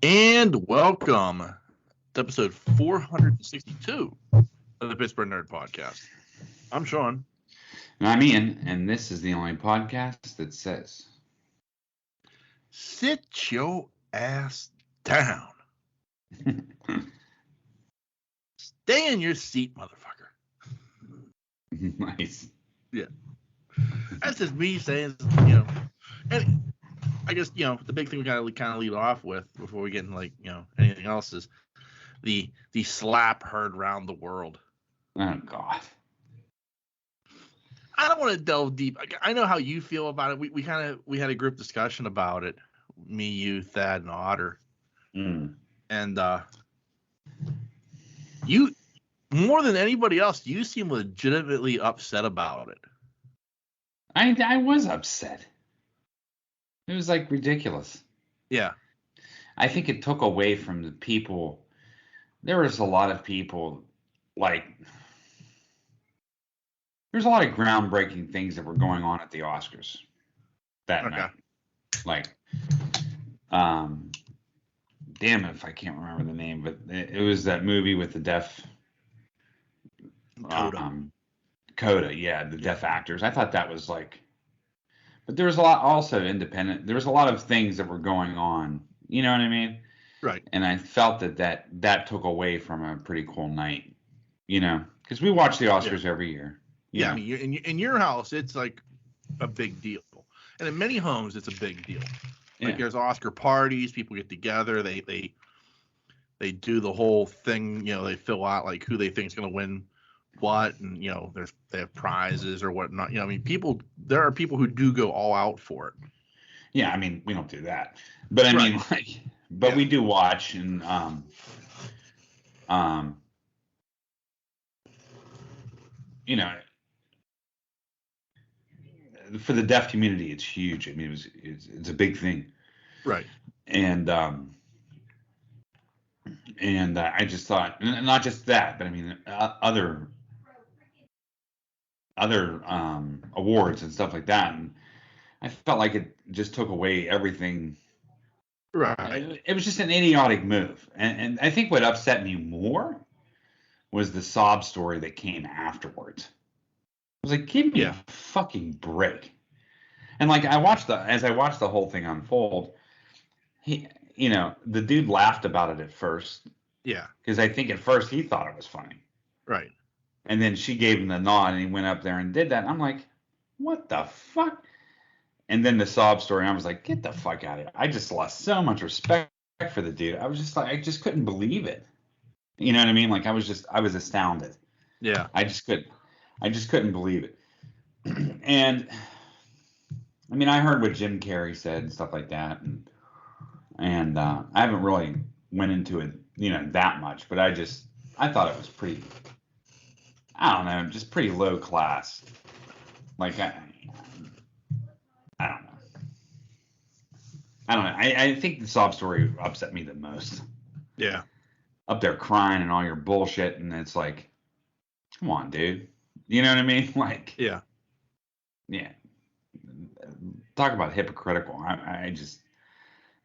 And welcome to episode 462 of the Pittsburgh Nerd Podcast. I'm Sean. And I'm Ian, and this is the only podcast that says, sit your ass down. Stay in your seat, motherfucker. Nice. Yeah. That's just me saying, and I guess, the big thing we gotta kind of lead off with before we get into, anything else is the slap heard around the world. Oh, God. I don't want to delve deep. I know how you feel about it. We had a group discussion about it. Me, you, Thad, and Otter. Mm. And you, more than anybody else, you seem legitimately upset about it. I was upset. It was ridiculous. Yeah. I think it took away from the people. There was a lot of people, there's a lot of groundbreaking things that were going on at the Oscars that night. Damn if I can't remember the name, but it was that movie with the deaf Coda, yeah, the deaf actors. I thought that was but there was a lot also independent. There was a lot of things that were going on. You know what I mean? Right. And I felt that took away from a pretty cool night. Because we watch the Oscars every year. Yeah, I mean, in your house, it's like a big deal, and in many homes, it's a big deal. There's Oscar parties, people get together, they do the whole thing. They fill out who they think is going to win what, and they have prizes or whatnot. I mean, there are people who do go all out for it. Yeah, I mean, we don't do that, but I mean, we do watch and for the deaf community, it's huge. I mean, it's a big thing, right? And I just thought, and not just that, but I mean, other awards and stuff like that, and I felt like it just took away everything. Right. It was just an idiotic move, and I think what upset me more was the sob story that came afterwards. I was like, give me a fucking break. And as I watched the whole thing unfold, the dude laughed about it at first. Yeah. Because I think at first he thought it was funny. Right. And then she gave him the nod and he went up there and did that. And I'm like, what the fuck? And then the sob story, and I was like, get the fuck out of here. I just lost so much respect for the dude. I was just I just couldn't believe it. You know what I mean? I was astounded. Yeah. I just couldn't believe it. And I mean, I heard what Jim Carrey said and stuff like that, and I haven't really went into it, that much, but I thought it was pretty, I don't know, just pretty low class. I don't know. I think the sob story upset me the most. Yeah. Up there crying and all your bullshit, and it's like, come on, dude. You know what I mean? Yeah. Yeah. Talk about hypocritical.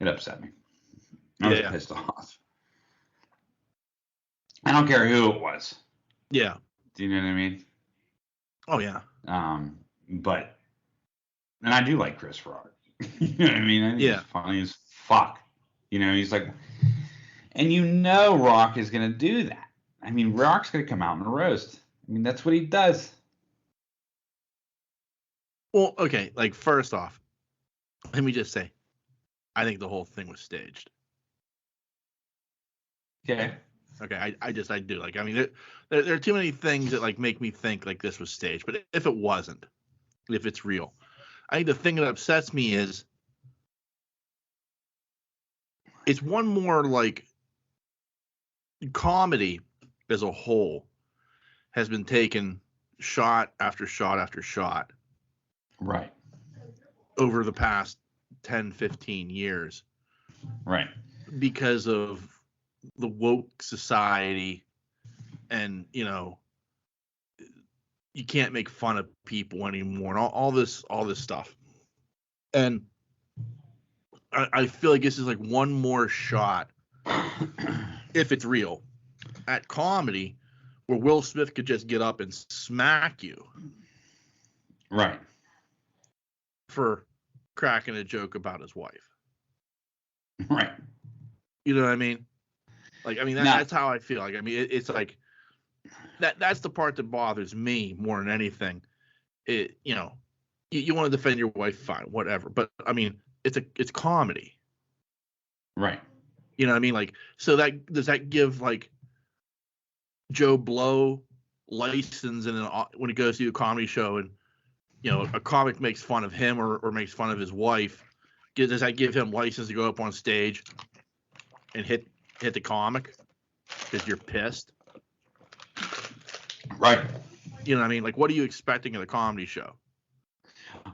It upset me. I was pissed off. I don't care who it was. Yeah. Do you know what I mean? Oh yeah. And I do like Chris Rock. You know what I mean? I think he's funny as fuck. He's like, and Rock is gonna do that. I mean, Rock's gonna come out and roast. I mean, that's what he does. Well, okay, first off, let me just say, I think the whole thing was staged. Okay. Okay, I do. I mean, there are too many things that make me think this was staged. But if it wasn't, if it's real, I think the thing that upsets me is it's one more comedy as a whole has been taken shot after shot after shot. Right. Over the past 10, 15 years. Right. Because of the woke society and, you can't make fun of people anymore and all this stuff. And I feel like this is like one more shot, if it's real, at comedy where Will Smith could just get up and smack you. Right. For cracking a joke about his wife. Right. You know what I mean? Like, I mean, that's how I feel. Like, I mean, it's like that's the part that bothers me more than anything. You know, you want to defend your wife, fine, whatever. But I mean, it's comedy. Right. You know what I mean? Like, so does that give like Joe Blow license when he goes to a comedy show and, you know, a comic makes fun of him or makes fun of his wife, does that give him license to go up on stage and hit the comic because you're pissed? Right. You know what I mean? Like, what are you expecting at a comedy show?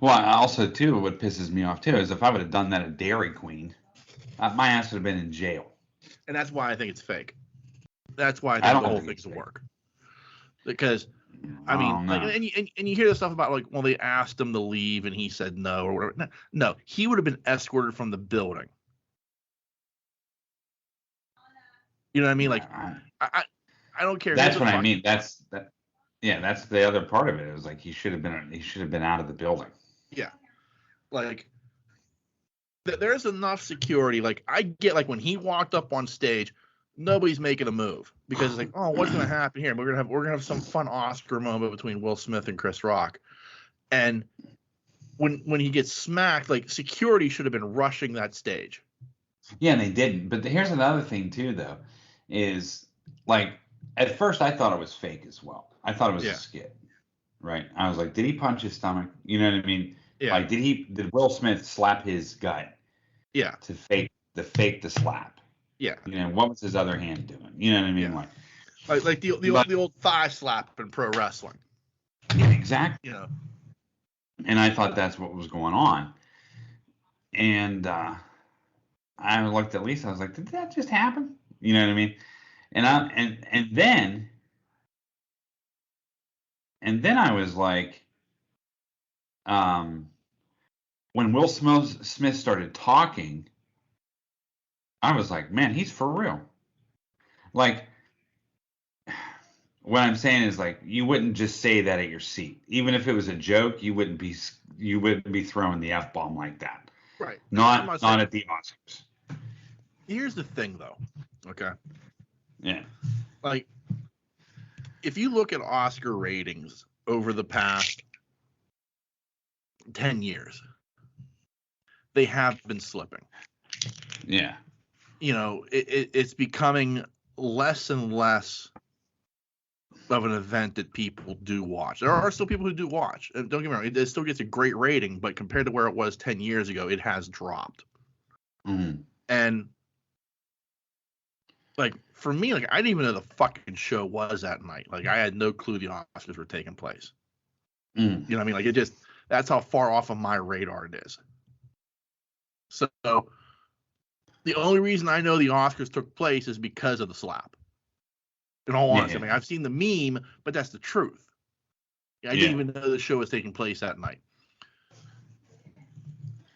Well, also, too, what pisses me off, too, is if I would have done that at Dairy Queen, my ass would have been in jail. And that's why I think it's fake. That's why I think the whole thing's a work. Because, I mean, like, and you hear the stuff about, like, well, they asked him to leave and he said no or whatever. No, he would have been escorted from the building. You know what I mean? Like, I don't care. That's what I mean. That's the other part of it. It was like he should have been out of the building. Yeah, like there's enough security. Like, I get, like, when he walked up on stage, nobody's making a move because it's like, oh, what's gonna happen here? We're gonna have some fun Oscar moment between Will Smith and Chris Rock, and when he gets smacked, like, security should have been rushing that stage. Yeah, and they didn't. But here's another thing too, though, is like at first I thought it was fake as well. I thought it was a skit, right? I was like, did he punch his stomach? You know what I mean? Yeah. Like, did Will Smith slap his gut? Yeah. To fake the slap. Yeah. You know, what was his other hand doing? You know what I mean? Yeah. Like the old thigh slap in pro wrestling. Yeah, exactly. You know. And I thought that's what was going on. And I looked at Lisa. I was like, did that just happen? You know what I mean? And then I was like, when Will Smith started talking, I was like, man, he's for real. Like, what I'm saying is, like, you wouldn't just say that at your seat. Even if it was a joke, you wouldn't be throwing the F-bomb like that. Right. Not at the Oscars. Here's the thing, though. Okay. Yeah. Like, if you look at Oscar ratings over the past 10 years, they have been slipping. Yeah. You know, it's becoming less and less of an event that people do watch. There are still people who do watch. And don't get me wrong, it still gets a great rating, but compared to where it was 10 years ago, it has dropped. Mm-hmm. And, like, for me, like, I didn't even know the fucking show was that night. Like, I had no clue the Oscars were taking place. You know what I mean? Like, that's how far off of my radar it is. So the only reason I know the Oscars took place is because of the slap. In all honesty, I mean, I've seen the meme, but that's the truth. I didn't even know the show was taking place that night.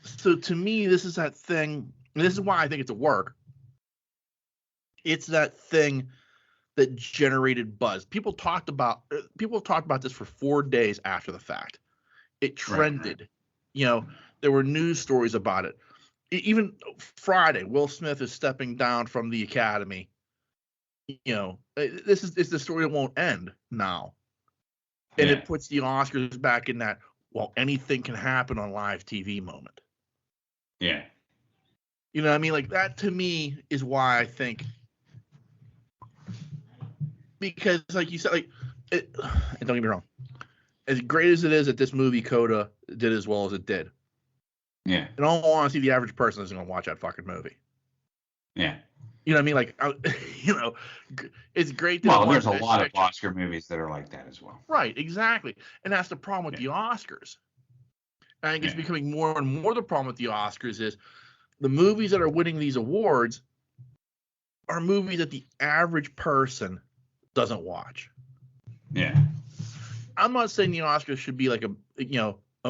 So to me, this is that thing, and this is why I think it's a work. It's that thing that generated buzz. People have talked about this for 4 days after the fact. It trended. Right. You know, there were news stories about it. Even Friday, Will Smith is stepping down from the Academy. You know, it's the story that won't end now. And it puts the Oscars back in that, well, anything can happen on live TV moment. Yeah. You know what I mean? Like, that to me is why I think, because, like you said, like, and don't get me wrong, as great as it is that this movie Coda did as well as it did. Yeah. In all honesty, the average person isn't going to watch that fucking movie. Yeah. You know what I mean? Like, you know, it's great. There's a lot of Oscar movies that are like that as well. Right, exactly. And that's the problem with the Oscars. I think it's becoming more and more the problem with the Oscars is the movies that are winning these awards are movies that the average person doesn't watch. Yeah. I'm not saying the Oscars should be like a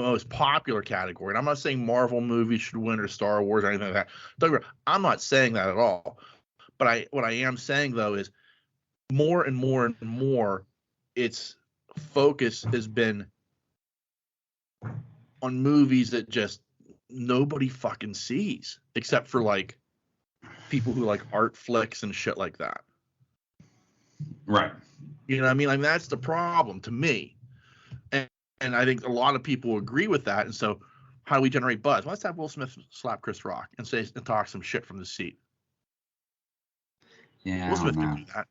most popular category. And I'm not saying Marvel movies should win or Star Wars or anything like that. Don't get me wrong, I'm not saying that at all. But what I am saying though is more and more and more, its focus has been on movies that just nobody fucking sees, except for like people who like art flicks and shit like that. Right. You know what I mean? Like that's the problem to me. And I think a lot of people agree with that. And so how do we generate buzz? Let's have Will Smith slap Chris Rock and talk some shit from the seat. Yeah. Will Smith can do that.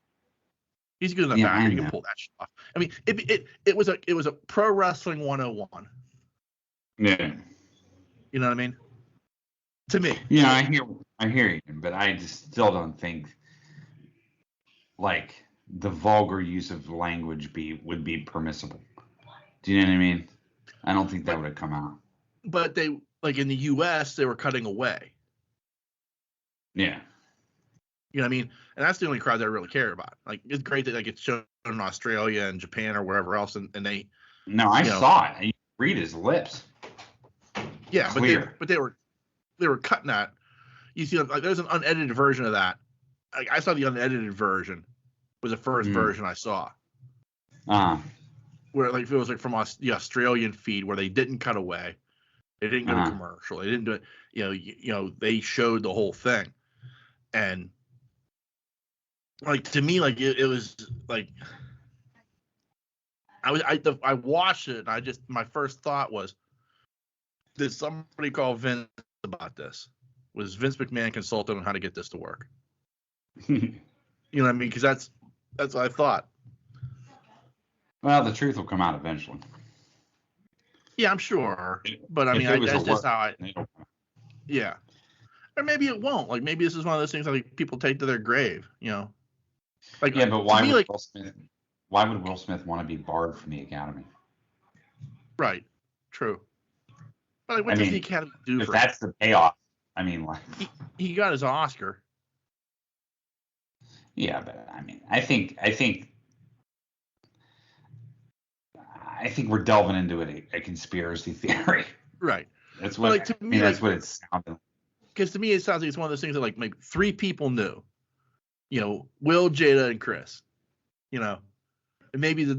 He's good enough actor. He can pull that shit off. I mean, it was a pro wrestling 101. Yeah. You know what I mean? To me. Yeah, I hear you, but I just still don't think like the vulgar use of language would be permissible. Do you know what I mean? I don't think that would have come out. But they, like in the U.S., they were cutting away. Yeah. You know what I mean? And that's the only crowd that I really care about. Like, it's great that like it's shown in Australia and Japan or wherever else, and they. No, I saw it. You read his lips. Yeah, but they were cutting that. You see, like there's an unedited version of that. Like, I saw the unedited version. Was the first version I saw. Where like it was like from the Australian feed where they didn't cut away, they didn't go to commercial, they didn't do it. You know, they showed the whole thing, and like to me, like it was like I watched it, and my first thought was, did somebody call Vince about this? Was Vince McMahon consulting on how to get this to work? You know what I mean? Because that's what I thought. Well, the truth will come out eventually. Yeah, I'm sure. But I mean, that's just how yeah. Or maybe it won't. Like maybe this is one of those things that like, people take to their grave. You know. Like yeah, but why would Will Smith want to be barred from the Academy? Right. True. But like, what does the Academy do if for that's him? The payoff? I mean, like he got his Oscar. Yeah, but I mean, I think we're delving into a conspiracy theory. Right. That's what like, to me, that's what it sounded. Because to me, it sounds like it's one of those things that like maybe 3 people knew. You know, Will, Jada, and Chris. You know, and maybe the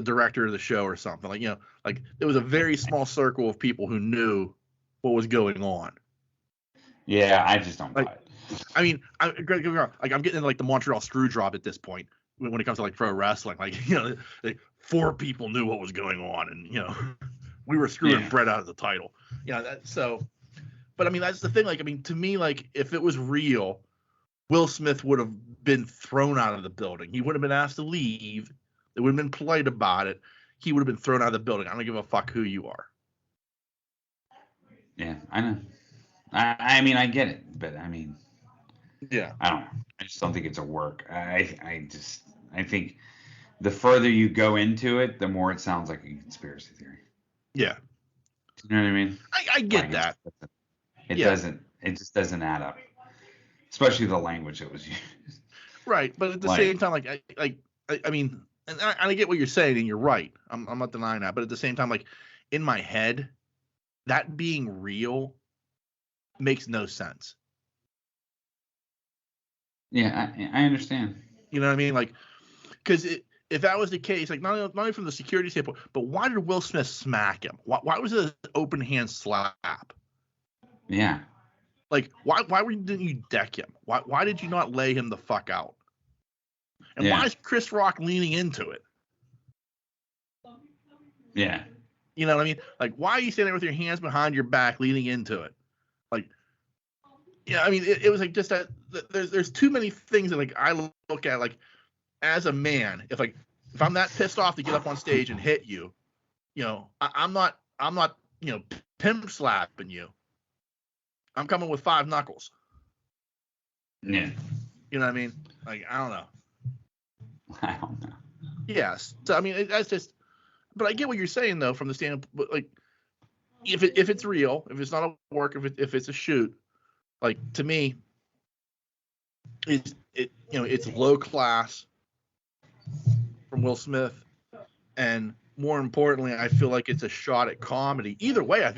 director of the show or something. Like like there was a very small circle of people who knew what was going on. Yeah, I just don't buy it. I mean, I'm getting into like the Montreal Screwjob at this point when it comes to like pro wrestling. Like like 4 people knew what was going on, and we were screwing Brett out of the title. But I mean that's the thing. Like I mean to me, like if it was real, Will Smith would have been thrown out of the building. He would have been asked to leave. They would have been polite about it. He would have been thrown out of the building. I don't give a fuck who you are. Yeah, I know. I mean, I get it, but I mean, yeah, I don't know. I just don't think it's a work. I think the further you go into it, the more it sounds like a conspiracy theory. Yeah. You know what I mean? I get that. It doesn't. It just doesn't add up. Especially the language that was used. Right, but at the same time, I mean, and I get what you're saying, and you're right. I'm not denying that, but at the same time, like in my head, that being real makes no sense. Yeah, I understand. You know what I mean? Like, because if that was the case, like not only from the security standpoint, but why did Will Smith smack him? Why was it an open hand slap? Yeah. Like, why didn't you deck him? Why did you not lay him the fuck out? And why is Chris Rock leaning into it? Yeah. You know what I mean? Like, why are you standing there with your hands behind your back leaning into it? Like, yeah, I mean, it was like just that there's too many things that like I look at like as a man, if I'm that pissed off to get up on stage and hit you, I'm not pimp slapping you. I'm coming with 5 knuckles. Yeah. You know what I mean? Like, I don't know. I don't know. Yes. So I mean, that's just. But I get what you're saying though, from the standpoint, like, if it's real, if it's not a work, if it's a shoot, like to me, it's low class from Will Smith, and more importantly, I feel like it's a shot at comedy. Either way, I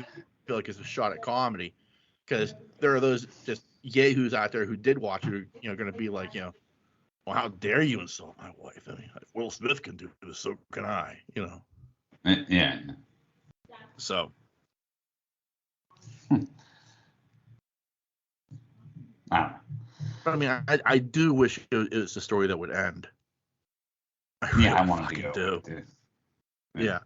feel like it's a shot at comedy because there are those just yahoos out there who did watch it, who, going to be like, well, how dare you insult my wife? I mean, if Will Smith can do this, so can I, Yeah. So. I But I mean, I do wish it was a story that would end. I wanted to go. Yeah.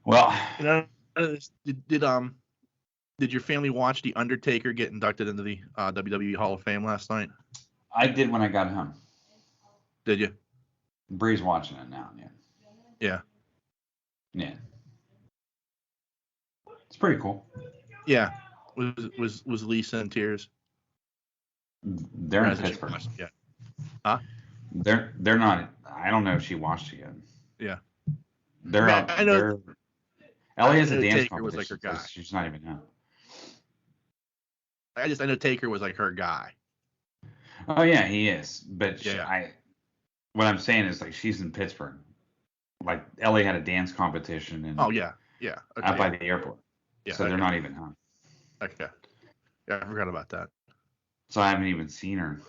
Well, did your family watch The Undertaker get inducted into the WWE Hall of Fame last night? I did when I got home. Did you? Bree's watching it now. Yeah. Yeah. It's pretty cool. Yeah. Was Lisa in tears? They're in Pittsburgh. Yeah. Huh? They're not. I don't know if she watched it yet. Yeah. They're out. I know. Ellie has a dance Taker was like her guy. She's not even home. I know Taker was like her guy. Oh yeah, he is. But yeah. What I'm saying is like she's in Pittsburgh. Like Ellie had a dance competition and okay, out by the airport. Yeah, so they're not even home. Okay. Yeah, I forgot about that. So I haven't even seen her.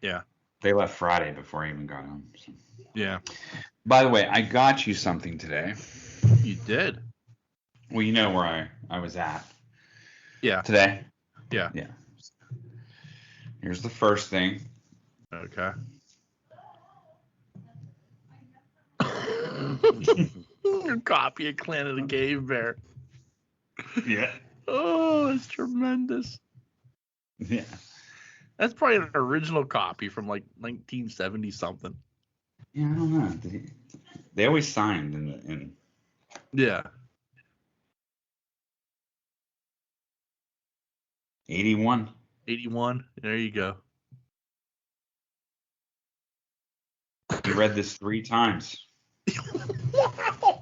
Yeah. They left Friday before I even got home. So. Yeah. By the way, I got you something today. You did? Well, you know where I was at. Yeah. Today? Yeah. Yeah. Here's the first thing. Okay. A copy of Clan of the Cave Bear. Yeah. Oh, that's tremendous. Yeah. That's probably an original copy from like 1970 something. Yeah, I don't know. They always signed in. Yeah. 81. 81. There you go. You read this 3 times. Wow.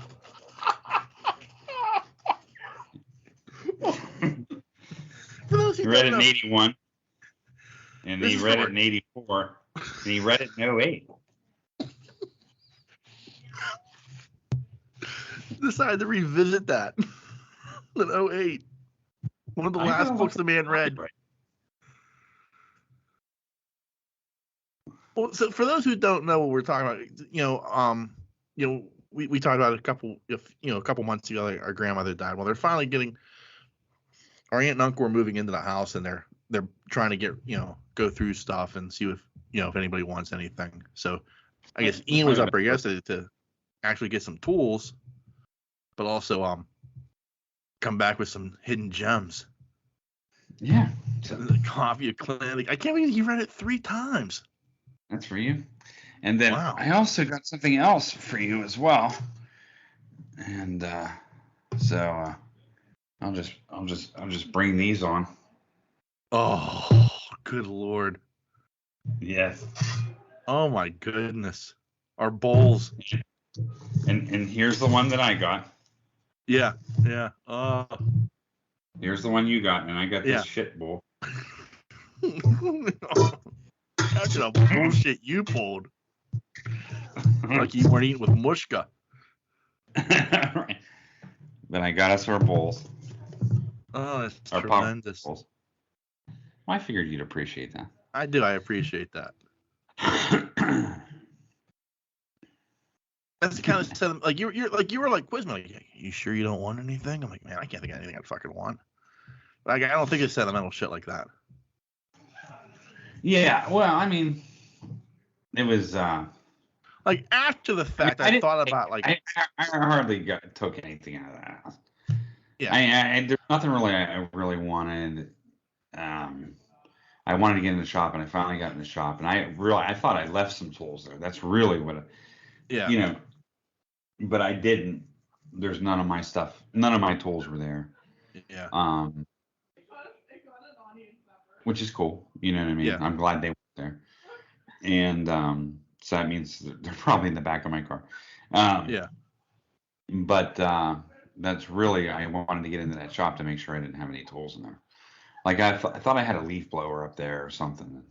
He read it in 81. And he read it in 84. And he read it in 08. Decided to revisit that in 08. One of the last books the man read. Well, so for those who don't know what we're talking about, we talked about a couple months ago, like our grandmother died. Well, they're finally getting, our aunt and uncle were moving into the house, and they're trying to get, go through stuff and see if anybody wants anything. So I guess Ian was up there yesterday to actually get some tools, but also come back with some hidden gems. Yeah. The Coffee of Clan. I can't believe you read it 3 times. That's for you. And then wow. I also got something else for you as well. And so I'll just bring these on. Oh, good Lord. Yes. Oh my goodness. Our bowls. And here's the one that I got. Yeah. Yeah. Oh. Here's the one you got, and I got this shit bowl. That's a bullshit you pulled. Like you weren't eating with Mushka. Right. Then I got us our bowls. Oh, that's tremendous. Well, I figured you'd appreciate that. I do. I appreciate that. That's the kind of stuff. Like you were like quiz me. Like, you sure you don't want anything? I'm like, man, I can't think of anything I fucking want. Like I don't think it's sentimental shit like that. Yeah. Well, I mean, it was. Like after the fact, I thought about like. I hardly took anything out of that. Yeah. There's nothing really I really wanted. I wanted to get in the shop, and I finally got in the shop, and I thought I left some tools there. That's really what. Yeah. But I didn't. There's none of my stuff. None of my tools were there. Yeah. Which is cool. You know what I mean? Yeah. I'm glad they were there. And so that means they're probably in the back of my car. Yeah. But that's really, I wanted to get into that shop to make sure I didn't have any tools in there. Like I thought I had a leaf blower up there or something.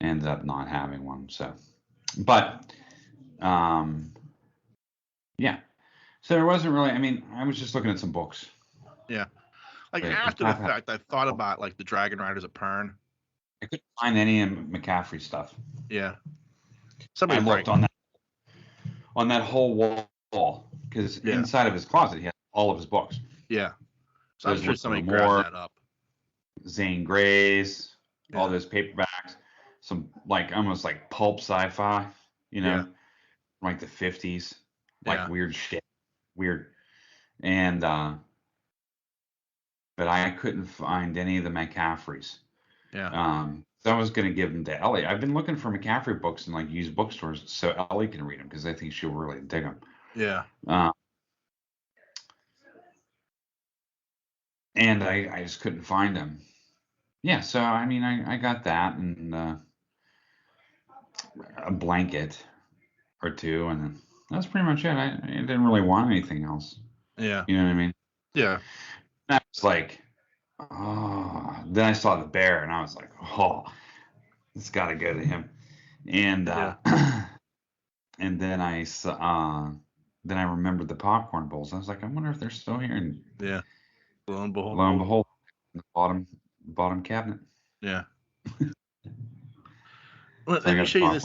And ended up not having one. So But yeah. So there wasn't really. I mean, I was just looking at some books. Yeah. Like after the fact, I thought about like the Dragon Riders of Pern. I couldn't find any of McCaffrey stuff. Yeah. I looked on that whole wall because inside of his closet he had all of his books. Yeah. So I'm sure somebody grabbed that up. Zane Grey's, all those paperbacks, some like almost like pulp sci-fi, like the 50s, like weird shit, and but I couldn't find any of the McCaffreys. Yeah. So I was gonna give them to Ellie. I've been looking for McCaffrey books in like used bookstores so Ellie can read them because I think she'll really dig them. Yeah. And I just couldn't find them. Yeah, so I mean, I got that and a blanket or two, and that's pretty much it. I didn't really want anything else. Yeah. You know what I mean? Yeah. And I was like, oh. Then I saw the bear, and I was like, oh, it's got to go to him. And and then I saw, then I remembered the popcorn bowls. I was like, I wonder if they're still here. And yeah. Lo and behold, the bottom cabinet. Yeah. Let me show you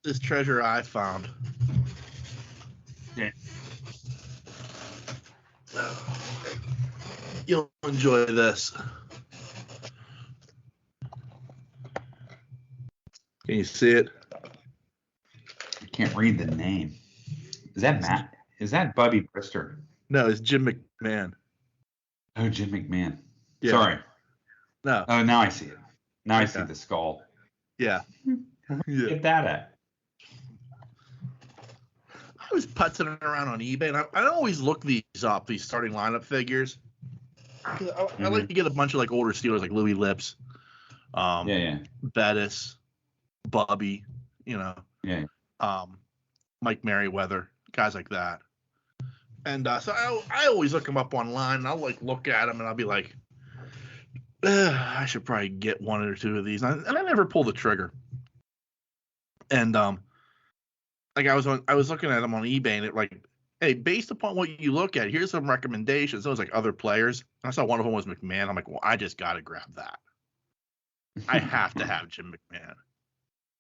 this treasure I found. Yeah. You'll enjoy this. Can you see it? I can't read the name. Is that Matt? Is that Bubby Brister? No, it's Jim McMahon. Oh, Jim McMahon. Yeah. Sorry. No. Oh, now I see it. Now I see the skull. Yeah. Get that at. I was putzing around on eBay, and I always look these up, these starting lineup figures. I like to get a bunch of like older Steelers, like Louis Lips, Bettis, Bubby, Mike Merriweather, guys like that. And so I always look them up online, and I'll like look at them, and I'll be like, I should probably get one or two of these, and I never pull the trigger. And like I was looking at them on eBay, and it like, hey, based upon what you look at, here's some recommendations. It was like other players. I saw one of them was McMahon. I'm like, well, I just got to grab that. I have to have Jim McMahon.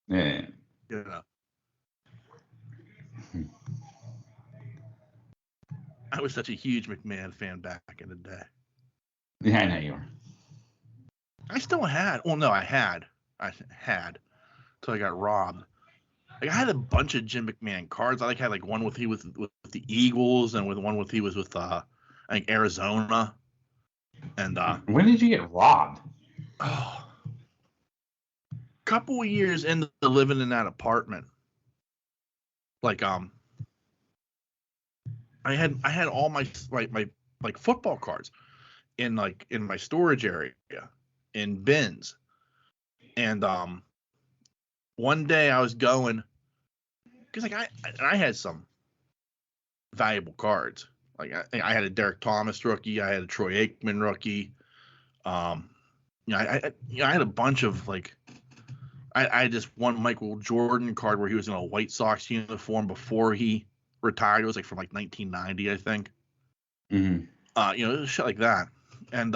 Yeah. I was such a huge McMahon fan back in the day. Yeah, I know you were. I still had. Well, no, I had until I got robbed. Like I had a bunch of Jim McMahon cards. I had like one with with the Eagles, and with one with he was with I think Arizona. And when did you get robbed? Oh, couple of years into living in that apartment. Like I had all my like football cards in my storage area in bins. And one day I was going, because like I had some valuable cards. Like I had a Derek Thomas rookie, I had a Troy Aikman rookie. I had a bunch of like I had just one Michael Jordan card where he was in a White Sox uniform before he retired. It was like from like 1990, I think. Mm-hmm. Shit like that. And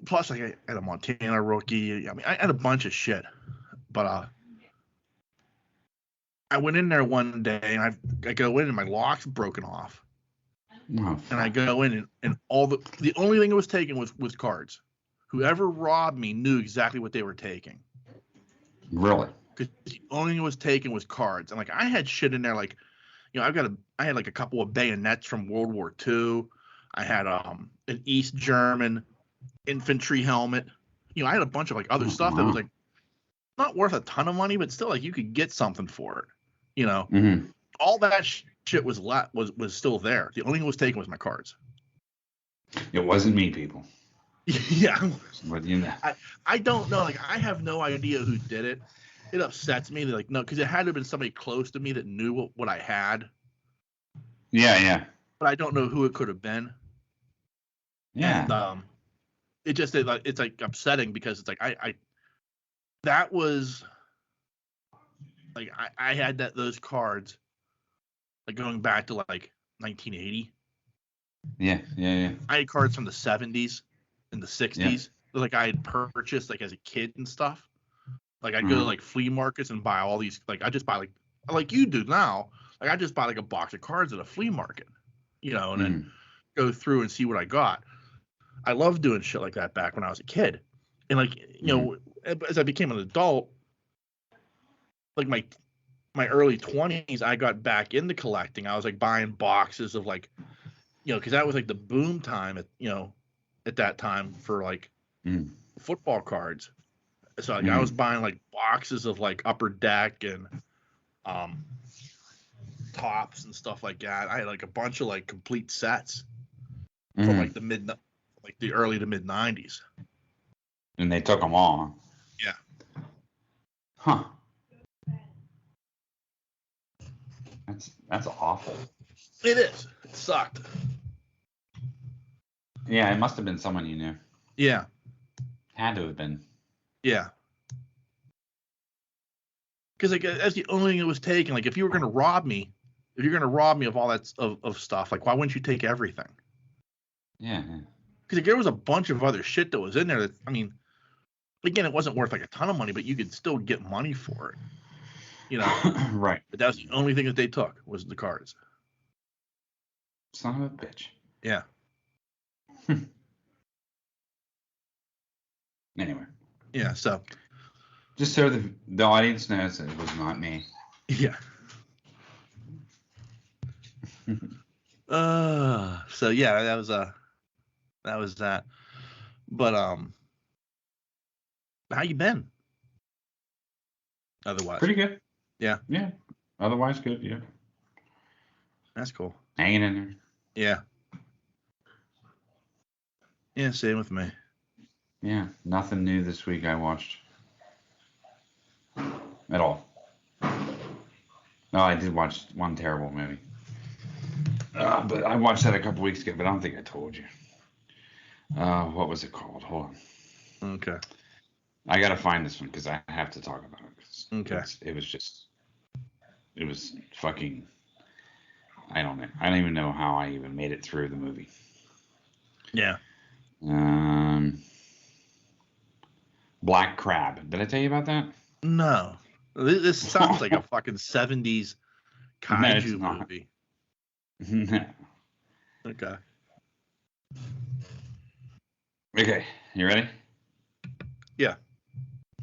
plus like I had a Montana rookie. I mean, I had a bunch of shit. But I went in there one day, and I go in and my lock's broken off. Oh, and I go in and all the only thing that was taken was cards. Whoever robbed me knew exactly what they were taking. Really? Because the only thing that was taken was cards. And like I had shit in there like, I had like a couple of bayonets from World War II. I had an East German infantry helmet. I had a bunch of like other stuff that was like not worth a ton of money, but still like you could get something for it. Mm-hmm. All that shit was still there. The only thing that was taken was my cards. It wasn't me, people. Yeah. But I don't know. Like I have no idea who did it. It upsets me that like no, because it had to have been somebody close to me that knew what I had. Yeah. But I don't know who it could have been. Yeah. And it's like upsetting because it's like I that was Like I had those cards, like going back to like 1980. Yeah. I had cards from the 70s and the 60s. Yeah. Like I had purchased like as a kid and stuff. Like I'd go to Mhm. like flea markets and buy all these. Like I just buy like you do now. Like I just buy like a box of cards at a flea market, and then go through and see what I got. I loved doing shit like that back when I was a kid, and like as I became an adult, like my early 20s, I got back into collecting. I was like buying boxes of like, because that was like the boom time at that time for like football cards. So like I was buying like boxes of like Upper Deck and tops and stuff like that. I had like a bunch of like complete sets from like the early to mid 90s. And they took them all. Yeah. Huh. That's awful. It is. It sucked. Yeah, it must have been someone you knew. Yeah. Had to have been. Yeah. Because like that's the only thing that was taken. Like if you're gonna rob me of all that of stuff, like why wouldn't you take everything? Yeah. Because like, there was a bunch of other shit that was in there that, I mean, again, it wasn't worth like a ton of money, but you could still get money for it. Right. But that was the only thing that they took was the cards. Son of a bitch. Yeah. Anyway. Yeah, so. Just so the audience knows that it was not me. Yeah. So yeah, that was that. But how you been? Otherwise. Pretty good. Yeah. Yeah. Otherwise good, yeah. That's cool. Hanging in there. Yeah. Yeah, same with me. Yeah. Nothing new this week I watched. At all. No, I did watch one terrible movie. But I watched that a couple weeks ago, but I don't think I told you. What was it called? Hold on. Okay. I got to find this one because I have to talk about it. Okay. It was fucking, I don't know. I don't even know how I even made it through the movie. Yeah. Black Crab. Did I tell you about that? No. This sounds like a fucking 70s kaiju movie. No. Okay. Okay, you ready? Yeah.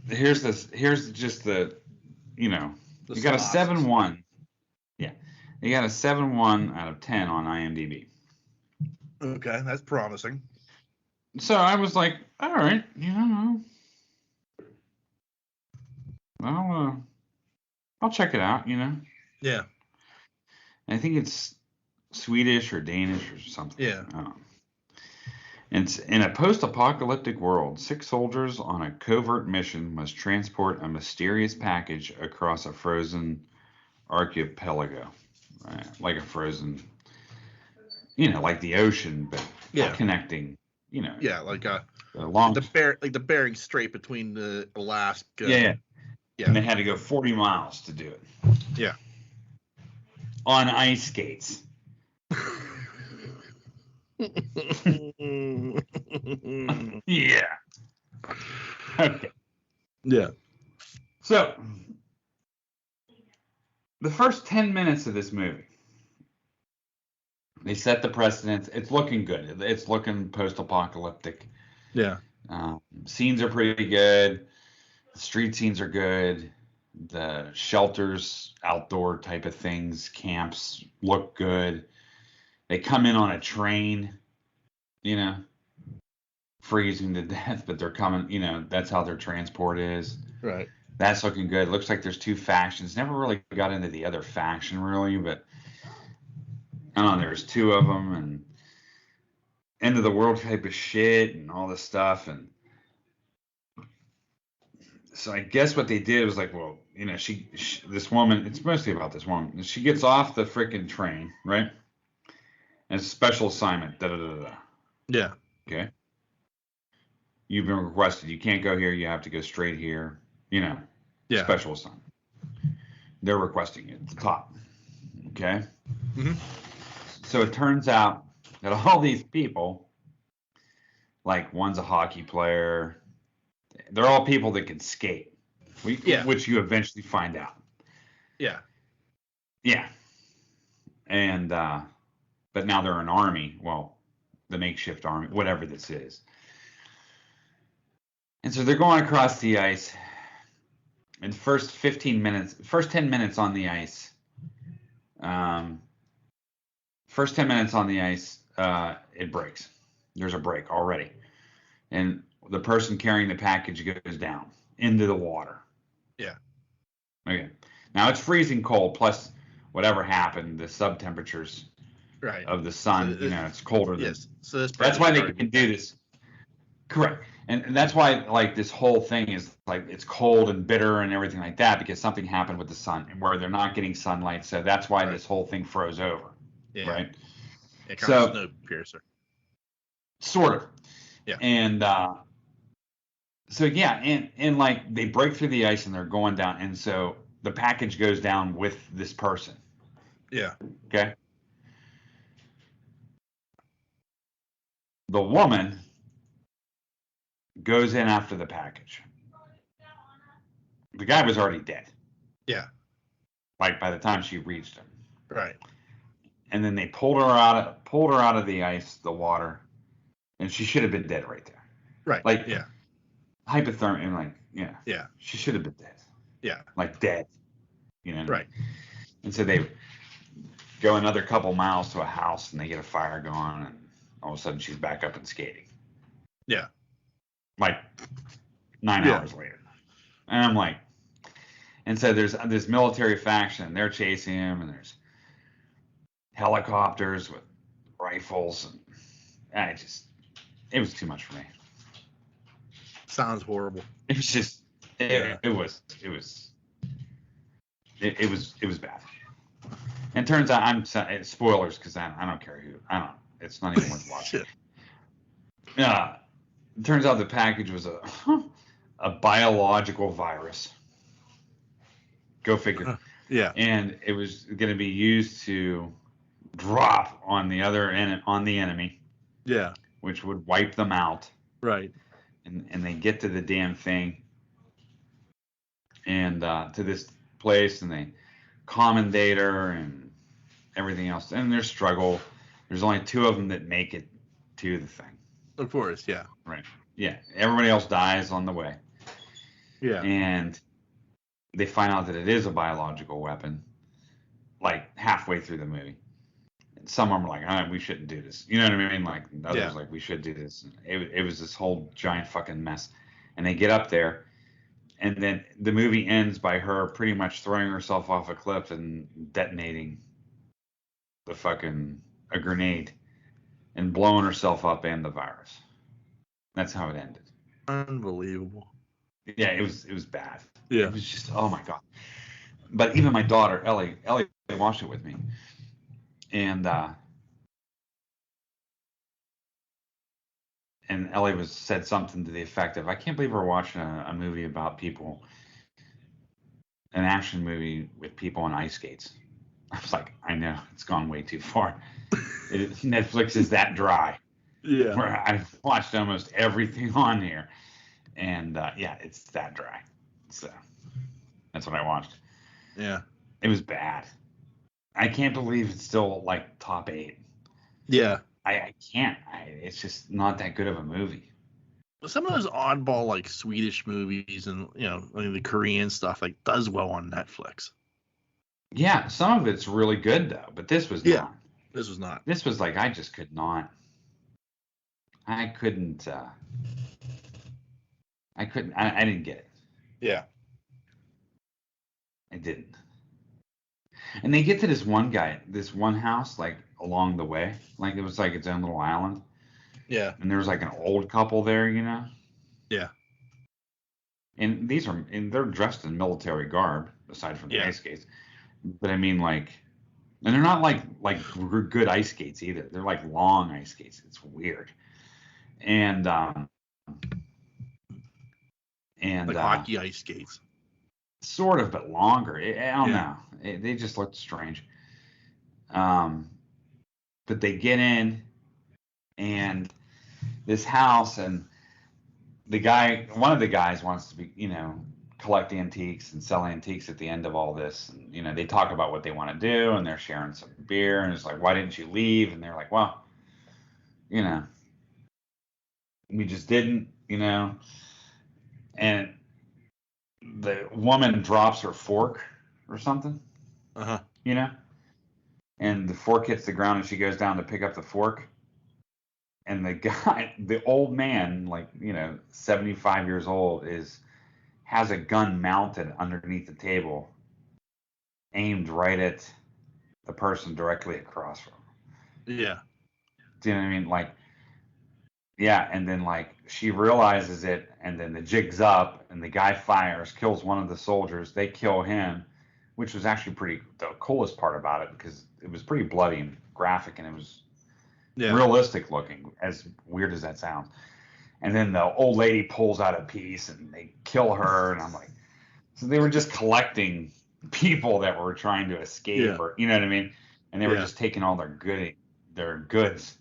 Here's just the you got a 7.1. Yeah. You got a 7.1 out of 10 on IMDb. Okay, that's promising. So I was like, all right, I'll check it out, Yeah. I think it's Swedish or Danish or something. Yeah. It's in a post-apocalyptic world, 6 soldiers on a covert mission must transport a mysterious package across a frozen archipelago, right? Like a frozen, like the ocean, but connecting, Yeah, like long the Bering Strait between the Alaska. Yeah. And they had to go 40 miles to do it. Yeah. On ice skates. Yeah. Okay. Yeah. So, the first 10 minutes of this movie, they set the precedence. It's looking good. It's looking post-apocalyptic. Yeah. Scenes are pretty good. The street scenes are good. The shelters, outdoor type of things, camps look good. They come in on a train, freezing to death, but they're coming, that's how their transport is. Right. That's looking good. Looks like there's 2 factions. Never really got into the other faction, really, but I don't know, there's 2 of them, and end of the world type of shit and all this stuff. And so I guess what they did was like, well, she this woman, it's mostly about this woman. She gets off the freaking train, right? And it's a special assignment. Yeah. Okay. You've been requested. You can't go here. You have to go straight here. Yeah. Special assignment. they're requesting it at the top. Okay. Mm-hmm. So it turns out that all these people, like one's a hockey player, they're all people that can skate, which you eventually find out. Yeah. Yeah. And but now they're an army. Well, the makeshift army, whatever this is. And so they're going across the ice. And first 10 minutes on the ice. First 10 minutes on the ice, it breaks. There's a break already. And the person carrying the package goes down into the water. Yeah. Okay. Now it's freezing cold, plus whatever happened, the sub-temperatures of the sun, so it's colder than. Yes. So that's why they can do this. Correct. And that's why, like, this whole thing is, like, it's cold and bitter and everything like that, because something happened with the sun and where they're not getting sunlight. So that's why this whole thing froze over. Yeah. Right. Yeah, kind of snow piercer. Sort of. Yeah. And so, yeah. And like, they break through the ice and they're going down. And so the package goes down with this person. Yeah. Okay. The woman goes in after the package. The guy was already dead. Yeah. Like, by the time she reached him. Right. And then they pulled her out of the ice, the water, and she should have been dead right there. Right. Like, yeah. Hypothermia, and like, yeah. Yeah. She should have been dead. Yeah. Like, dead. Right. And so they go another couple miles to a house and they get a fire going, and all of a sudden she's back up and skating. Yeah. Like 9 hours later. And I'm like, and so there's this military faction, they're chasing him, and there's helicopters with rifles, and it was too much for me. Sounds horrible. It was just, it was bad. And it turns out spoilers, because I don't care it's not even worth watching. It turns out the package was a biological virus. Go figure. Yeah. And it was going to be used to drop on the enemy. Yeah. Which would wipe them out. Right. And they get to the damn thing, and to this place, and they commendate her and everything else. And their struggle. There's only 2 of them that make it to the thing. Of course, yeah. Right. Yeah. Everybody else dies on the way. Yeah. And they find out that it is a biological weapon, like halfway through the movie. And some of them are like, we shouldn't do this. You know what I mean? Like, others like, we should do this. It was this whole giant fucking mess. And they get up there, and then the movie ends by her pretty much throwing herself off a cliff and detonating a grenade and blowing herself up and the virus. That's how it ended. Unbelievable. Yeah, it was bad. Yeah. It was just, oh my God. But even my daughter, Ellie watched it with me. And Ellie said something to the effect of, I can't believe we're watching a movie about people, an action movie with people on ice skates. I was like, I know, it's gone way too far. Netflix is that dry. Yeah. Where I've watched almost everything on here. And it's that dry. So that's what I watched. Yeah. It was bad. I can't believe it's still like top 8. Yeah. I can't. It's just not that good of a movie. Some of those oddball, like, Swedish movies and, the Korean stuff, like, does well on Netflix. Yeah, some of it's really good, though, but this was not. This was not. This was like, I just could not. I couldn't. I didn't get it. Yeah. I didn't. And they get to this one house, like, along the way. Like, it was like its own little island. Yeah. And there was like an old couple there, Yeah. And they're dressed in military garb, aside from the ice skates. But I mean, like, and they're not like good ice skates either. They're like long ice skates. It's weird. And like hockey ice skates. sort of, but longer. I don't know. They just looked strange. But they get in and this house, and one of the guys wants to be, collect antiques and sell antiques at the end of all this. And, they talk about what they want to do, and they're sharing some beer, and it's like, why didn't you leave? And they're like, well, we just didn't, and the woman drops her fork or something, and the fork hits the ground, and she goes down to pick up the fork. And the old man, like, 75 years old, has a gun mounted underneath the table, aimed right at the person directly across from her. Yeah. Do you know what I mean? Like, yeah, and then, like, she realizes it, and then the jig's up, and the guy fires, kills one of the soldiers. They kill him, which was actually the coolest part about it, because it was pretty bloody and graphic, and it was realistic looking, as weird as that sounds. And then the old lady pulls out a piece, and they kill her, and I'm like, so they were just collecting people that were trying to escape, or, you know what I mean? And they were just taking all their goods.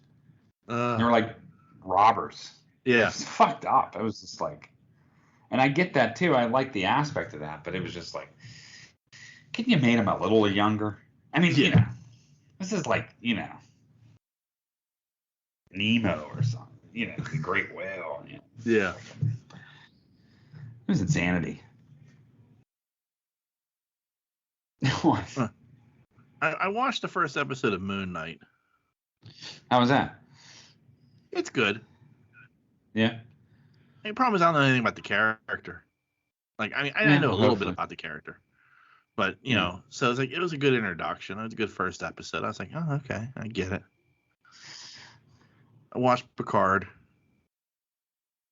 They were like robbers. Yeah. It was fucked up. I was just like, and I get that too. I like the aspect of that, but it was just like, couldn't you made him a little younger? I mean, this is like, Nemo or something, the great whale. Yeah. It was insanity. What? I watched the first episode of Moon Knight. How was that? It's good. Yeah. The problem is I don't know anything about the character. Like, I mean, I know a little bit about the character, but so it's like it was a good introduction. It was a good first episode. I was like, oh, okay, I get it. I watched Picard.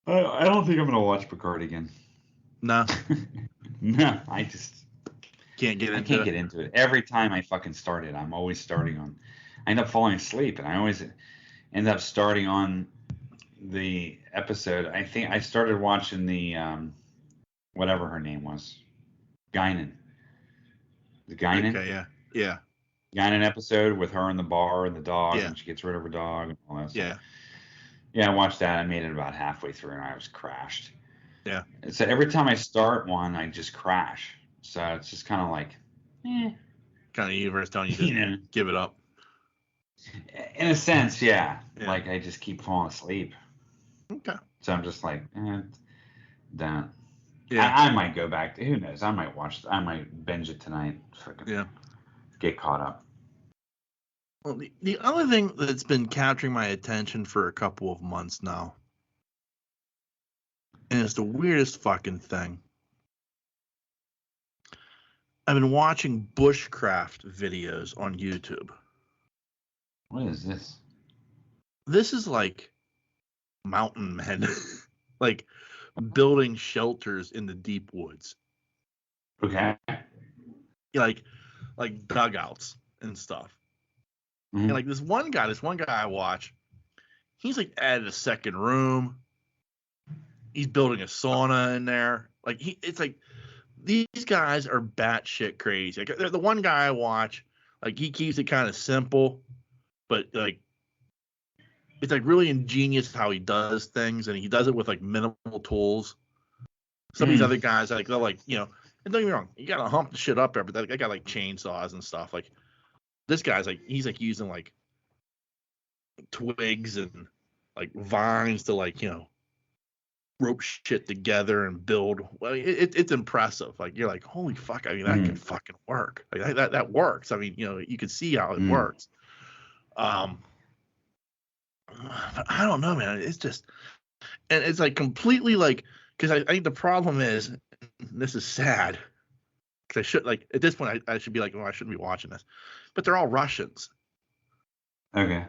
I don't think I'm gonna watch Picard again. No. No, I just can't get into it. I can't get into it. Every time I fucking start it, I'm always starting on. I end up falling asleep, and I always end up starting on the episode. I think I started watching the whatever her name was, Guinan. The Guinan. Okay, yeah. Guinan episode with her in the bar and the dog, and she gets rid of her dog and all that stuff. Yeah, I watched that. I made it about halfway through, and I was crashed. Yeah. So every time I start one, I just crash. So it's just kind of like, kind of universe telling you to give it up. In a sense, yeah. Like I just keep falling asleep. Okay. So I'm just like, done. Yeah. I might go back to, who knows? I might binge it tonight. Get caught up. Well, the other thing that's been capturing my attention for a couple of months now, and it's the weirdest fucking thing. I've been watching Bushcraft videos on YouTube. What is this? This is like mountain men, like building shelters in the deep woods. Okay. Like dugouts and stuff. Mm-hmm. And like this one guy I watch, he's like added a second room. He's building a sauna in there. Like it's like these guys are batshit crazy. Like the one guy I watch, like he keeps it kind of simple, but like it's like really ingenious how he does things, and he does it with like minimal tools. Some of these other guys, like they're like, and don't get me wrong, you gotta hump the shit up there, but they got like chainsaws and stuff. Like this guy's like he's like using like twigs and like vines to like rope shit together and build. Well, it's impressive. Like you're like, holy fuck! I mean, that can fucking work. Like that works. I mean, you can see how it works. But I don't know, man. It's just, and it's like completely like, because I think the problem is, and this is sad, because I should like at this point I should be like, I shouldn't be watching this, but they're all Russians. Okay.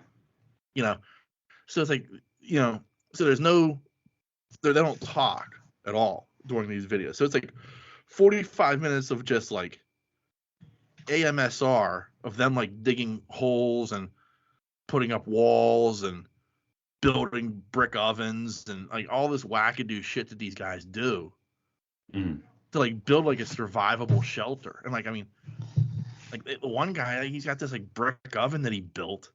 So it's like, so there's no, they don't talk at all during these videos. So it's like 45 minutes of just like AMSR of them like digging holes and putting up walls and building brick ovens and like all this wackadoo shit that these guys do. So to like build like a survivable shelter. And like, I mean, like the one guy, he's got this like brick oven that he built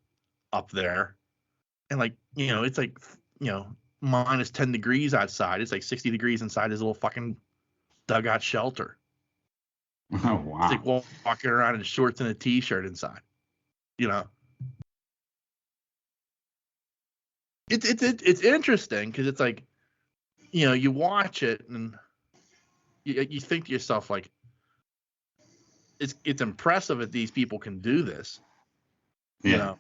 up there, and like, you know, it's like, you know, minus 10 degrees outside. It's like 60 degrees inside his little fucking dugout shelter. Oh wow! It's like walking around in shorts and a t-shirt inside. You know, it's interesting because it's like, you know, you watch it and you think to yourself like, it's impressive that these people can do this. You know,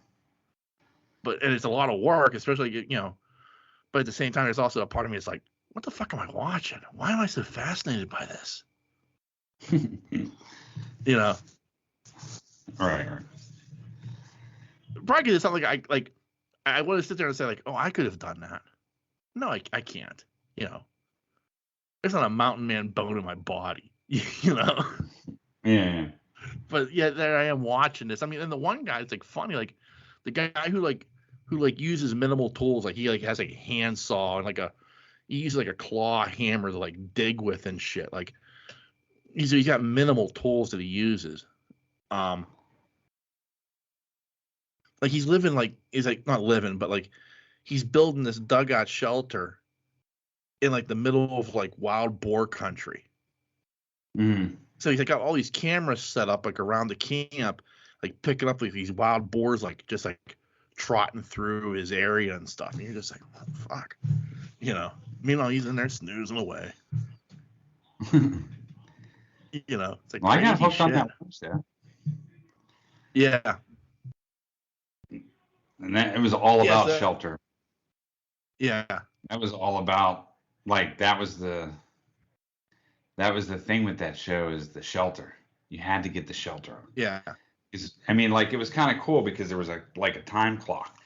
and it's a lot of work, especially, you know. But at the same time, there's also a part of me that's like, what the fuck am I watching? Why am I so fascinated by this? You know. Right. Probably because it's something I want to sit there and say like, oh, I could have done that. No, I can't. You know, there's not a mountain man bone in my body. You know. Yeah. But yeah, there I am watching this. I mean, and the one guy, it's like funny, like the guy who uses minimal tools, like he like has like a handsaw and he uses like a claw hammer to like dig with and shit. Like he's got minimal tools that he uses. Like he's living like he's like not living, but like he's building this dugout shelter in like the middle of like wild boar country. Mm. So he's like got all these cameras set up like around the camp, like picking up like these wild boars, like just like trotting through his area and stuff. And you're just like, oh, fuck, you know. Meanwhile, he's in there snoozing away. You know, it's like, well, I got hooked shit. on that once there. Yeah. And it was all about shelter. Yeah. That was all about, like, that was the thing with that show, is the shelter. You had to get the shelter. Yeah. I mean, like, it was kind of cool because there was a time clock.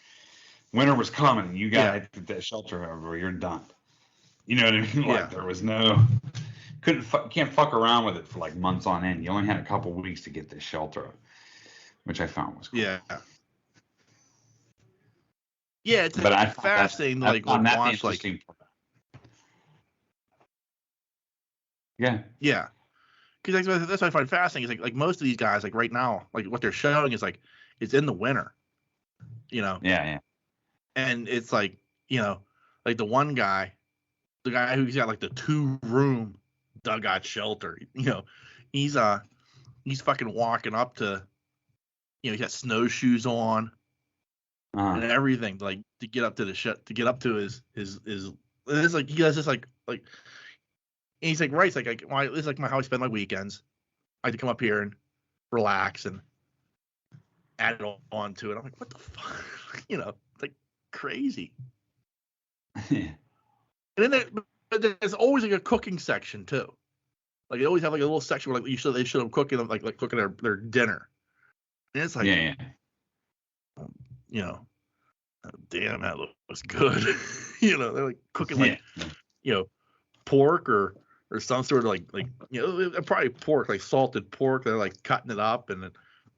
Winter was coming. You got to get that shelter over, or you're done. You know what I mean? Like, there was can't fuck around with it for like months on end. You only had a couple weeks to get this shelter, which I found was cool. Yeah. Yeah, it's fascinating to like watch like. Yeah. Yeah. Because that's what I find fascinating. Is like most of these guys, like right now, like what they're showing is like it's in the winter, you know. Yeah. And it's like, you know, like the one guy, the guy who's got like the 2-room dugout shelter, you know, he's fucking walking up to, you know, he's got snowshoes on and everything, like to get up to his it's like he has this like and he's like, right, it's like well, this is like how I spend my weekends. I like to come up here and relax and add it on to it. I'm like, what the fuck? You know, it's like crazy. Yeah. And then there's always like a cooking section too. Like they always have like a little section where like they show them cooking like cooking their dinner. And it's like, you know, oh, damn, that looks good. You know, they're like cooking like, you know, pork or some sort of like you know, probably pork, like salted pork. They're like cutting it up and then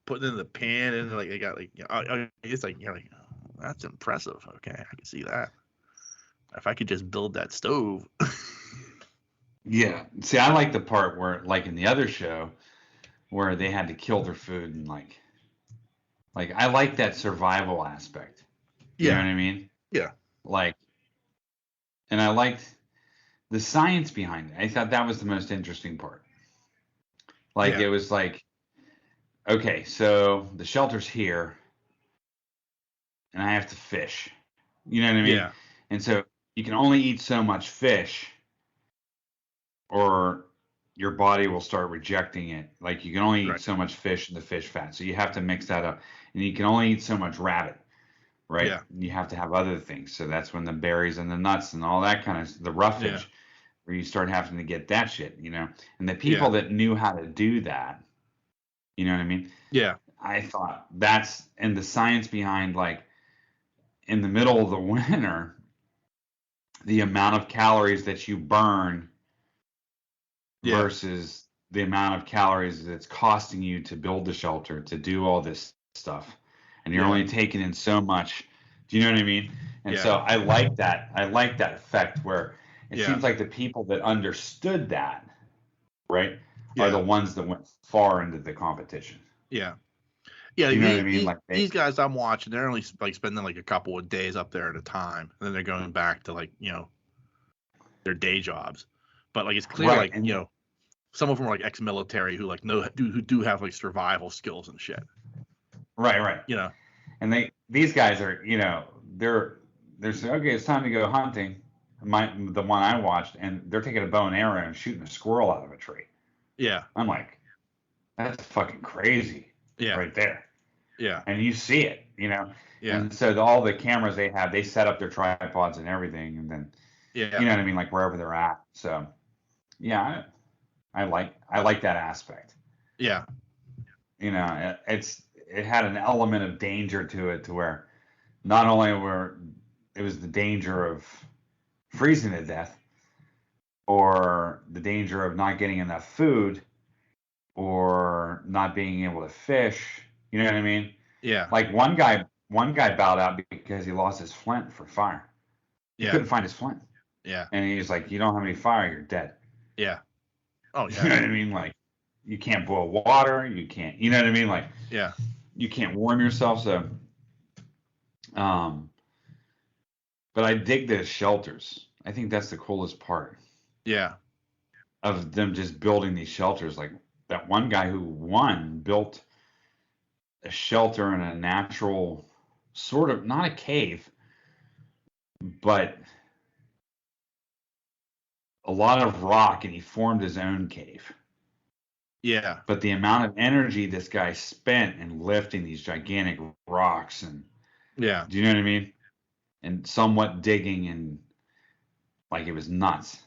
putting it in the pan, and like they got like, you know, it's like you're like, oh, that's impressive. Okay, I can see that. If I could just build that stove. Yeah. See, I like the part where, like in the other show, where they had to kill their food and like I like that survival aspect. You know what I mean? Yeah. Like, and I liked the science behind it. I thought that was the most interesting part. Like, it was like, okay, so the shelter's here, and I have to fish. You know what I mean? Yeah. And so you can only eat so much fish, or your body will start rejecting it. Like, you can only eat so much fish and the fish fat. So you have to mix that up. And you can only eat so much rabbit, right? Yeah. You have to have other things. So that's when the berries and the nuts and all that kind of, the roughage, where you start having to get that shit, you know? And the people that knew how to do that, you know what I mean? Yeah. I thought and the science behind, like, in the middle of the winter, the amount of calories that you burn versus the amount of calories that's costing you to build the shelter, to do all this stuff. And you're only taking in so much. Do you know what I mean? And so I like that. I like that effect where it seems like the people that understood that right, Yeah. are the ones that went far into the competition. Yeah. Yeah, you know what I mean? Like these guys I'm watching, they're only like spending like a couple of days up there at a time, and then they're going back to like their day jobs. But like it's clear, right, like some of them are like ex-military who like who do have like survival skills and shit. Right. And these guys are they're saying, okay, it's time to go hunting. The one I watched, and they're taking a bow and arrow and shooting a squirrel out of a tree. Yeah. I'm like, that's fucking crazy. Yeah. Right there. Yeah. And you see it, Yeah. And so all the cameras they have, they set up their tripods and everything, and then you know what I mean, like wherever they're at. So yeah, I like that aspect. Yeah. It had an element of danger to it, to where not only it was the danger of freezing to death, or the danger of not getting enough food, or not being able to fish. You know what I mean? Yeah. Like one guy bowed out because he lost his flint for fire. He couldn't find his flint. Yeah. And he's like, you don't have any fire, you're dead. Yeah. Oh yeah. You know what I mean? Like, you can't boil water, you can't, you know what I mean? Like, yeah, you can't warm yourself. So, but I dig the shelters. I think that's the coolest part. Yeah. Of them just building these shelters. Like that one guy who won built a shelter in a natural sort of, not a cave, but a lot of rock, and he formed his own cave. Yeah. But the amount of energy this guy spent in lifting these gigantic rocks, and yeah, do you know what I mean? And somewhat digging, and like it was nuts.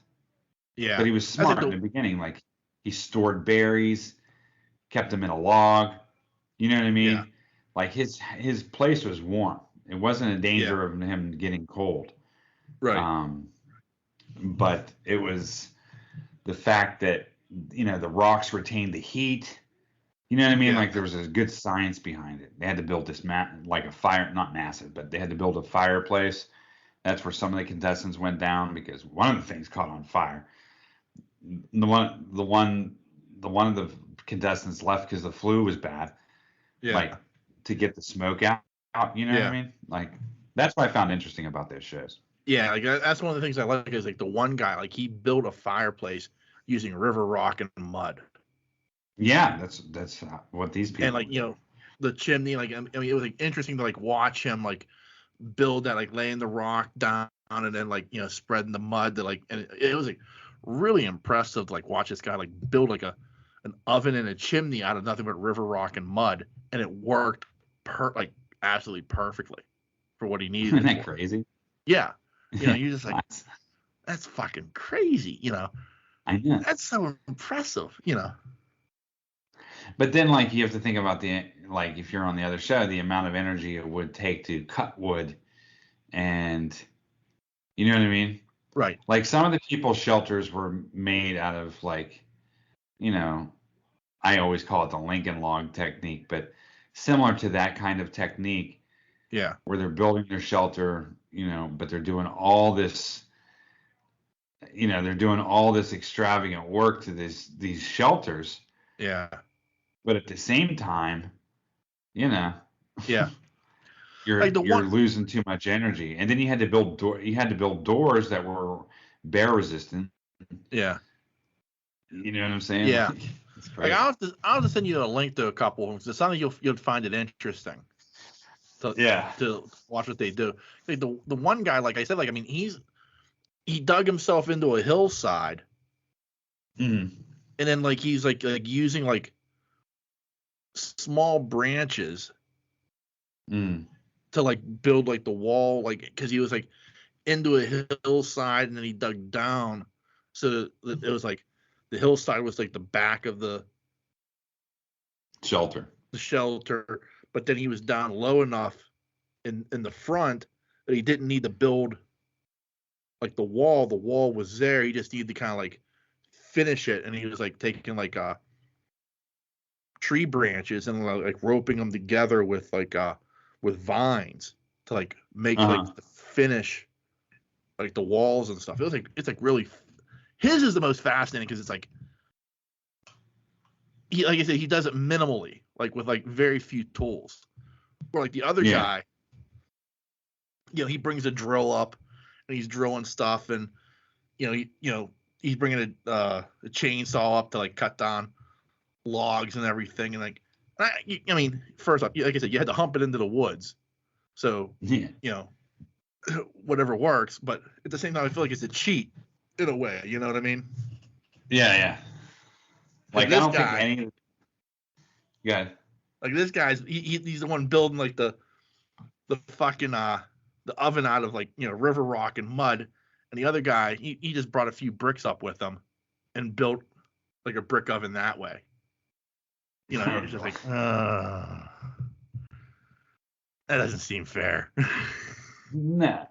Yeah. But he was smart in the beginning. Like he stored berries, kept them in a log. You know what I mean? Yeah. Like his place was warm. It wasn't a danger of him getting cold. Right. But it was the fact that the rocks retained the heat. You know what I mean? Like there was a good science behind it. They had to build this like a fire, not massive, but they had to build a fireplace. That's where some of the contestants went down, because one of the things caught on fire. The one of the contestants left because the flue was bad. Yeah. Like to get the smoke out. You know what I mean? Like that's what I found interesting about those shows. Yeah, like that's one of the things I like, is like the one guy, like he built a fireplace using river rock and mud. Yeah, that's what these people. And like the chimney, like I mean, it was like interesting to like watch him like build that, like laying the rock down and then like spreading the mud to like, and it was like really impressive to like watch this guy like build like an oven and a chimney out of nothing but river rock and mud, and it worked like absolutely perfectly for what he needed. Isn't that crazy? Yeah. You're just like, that's fucking crazy, I know. That's so impressive, But then, like, you have to think about if you're on the other show, the amount of energy it would take to cut wood, and you know what I mean? Right. Like some of the people's shelters were made out of like, I always call it the Lincoln log technique, but similar to that kind of technique. Yeah. Where they're building their shelter, but they're doing all this, extravagant work to these shelters. Yeah. But at the same time, yeah, you're losing too much energy, and then you had to build doors that were bear resistant. Yeah. You know what I'm saying? Yeah. It's crazy. Like I'll have to send you a link to a couple of them, because it's something you'll find it interesting. To watch what they do. Like the one guy, like I said, like I mean, he dug himself into a hillside, and then like he's like using like small branches to like build like the wall, like because he was like into a hillside, and then he dug down, so that it was like the hillside was like the back of the shelter. But then he was down low enough in the front that he didn't need to build like the wall. The wall was there. He just needed to kind of like finish it. And he was like taking like tree branches and like roping them together with vines to like make like the finish, like the walls and stuff. It's like really, his is the most fascinating, because it's like like I said, he does it minimally, like with like very few tools. Where like the other guy, he brings a drill up and he's drilling stuff, and he's bringing a chainsaw up to like cut down logs and everything, and like I mean, first off, like I said, you had to hump it into the woods, so whatever works. But at the same time, I feel like it's a cheat in a way. You know what I mean? Yeah. Like I don't think any. Yeah. Like this guy's he's the one building like the fucking the oven out of like river rock and mud, and the other guy he just brought a few bricks up with him and built like a brick oven that way. It's just like that doesn't seem fair. No.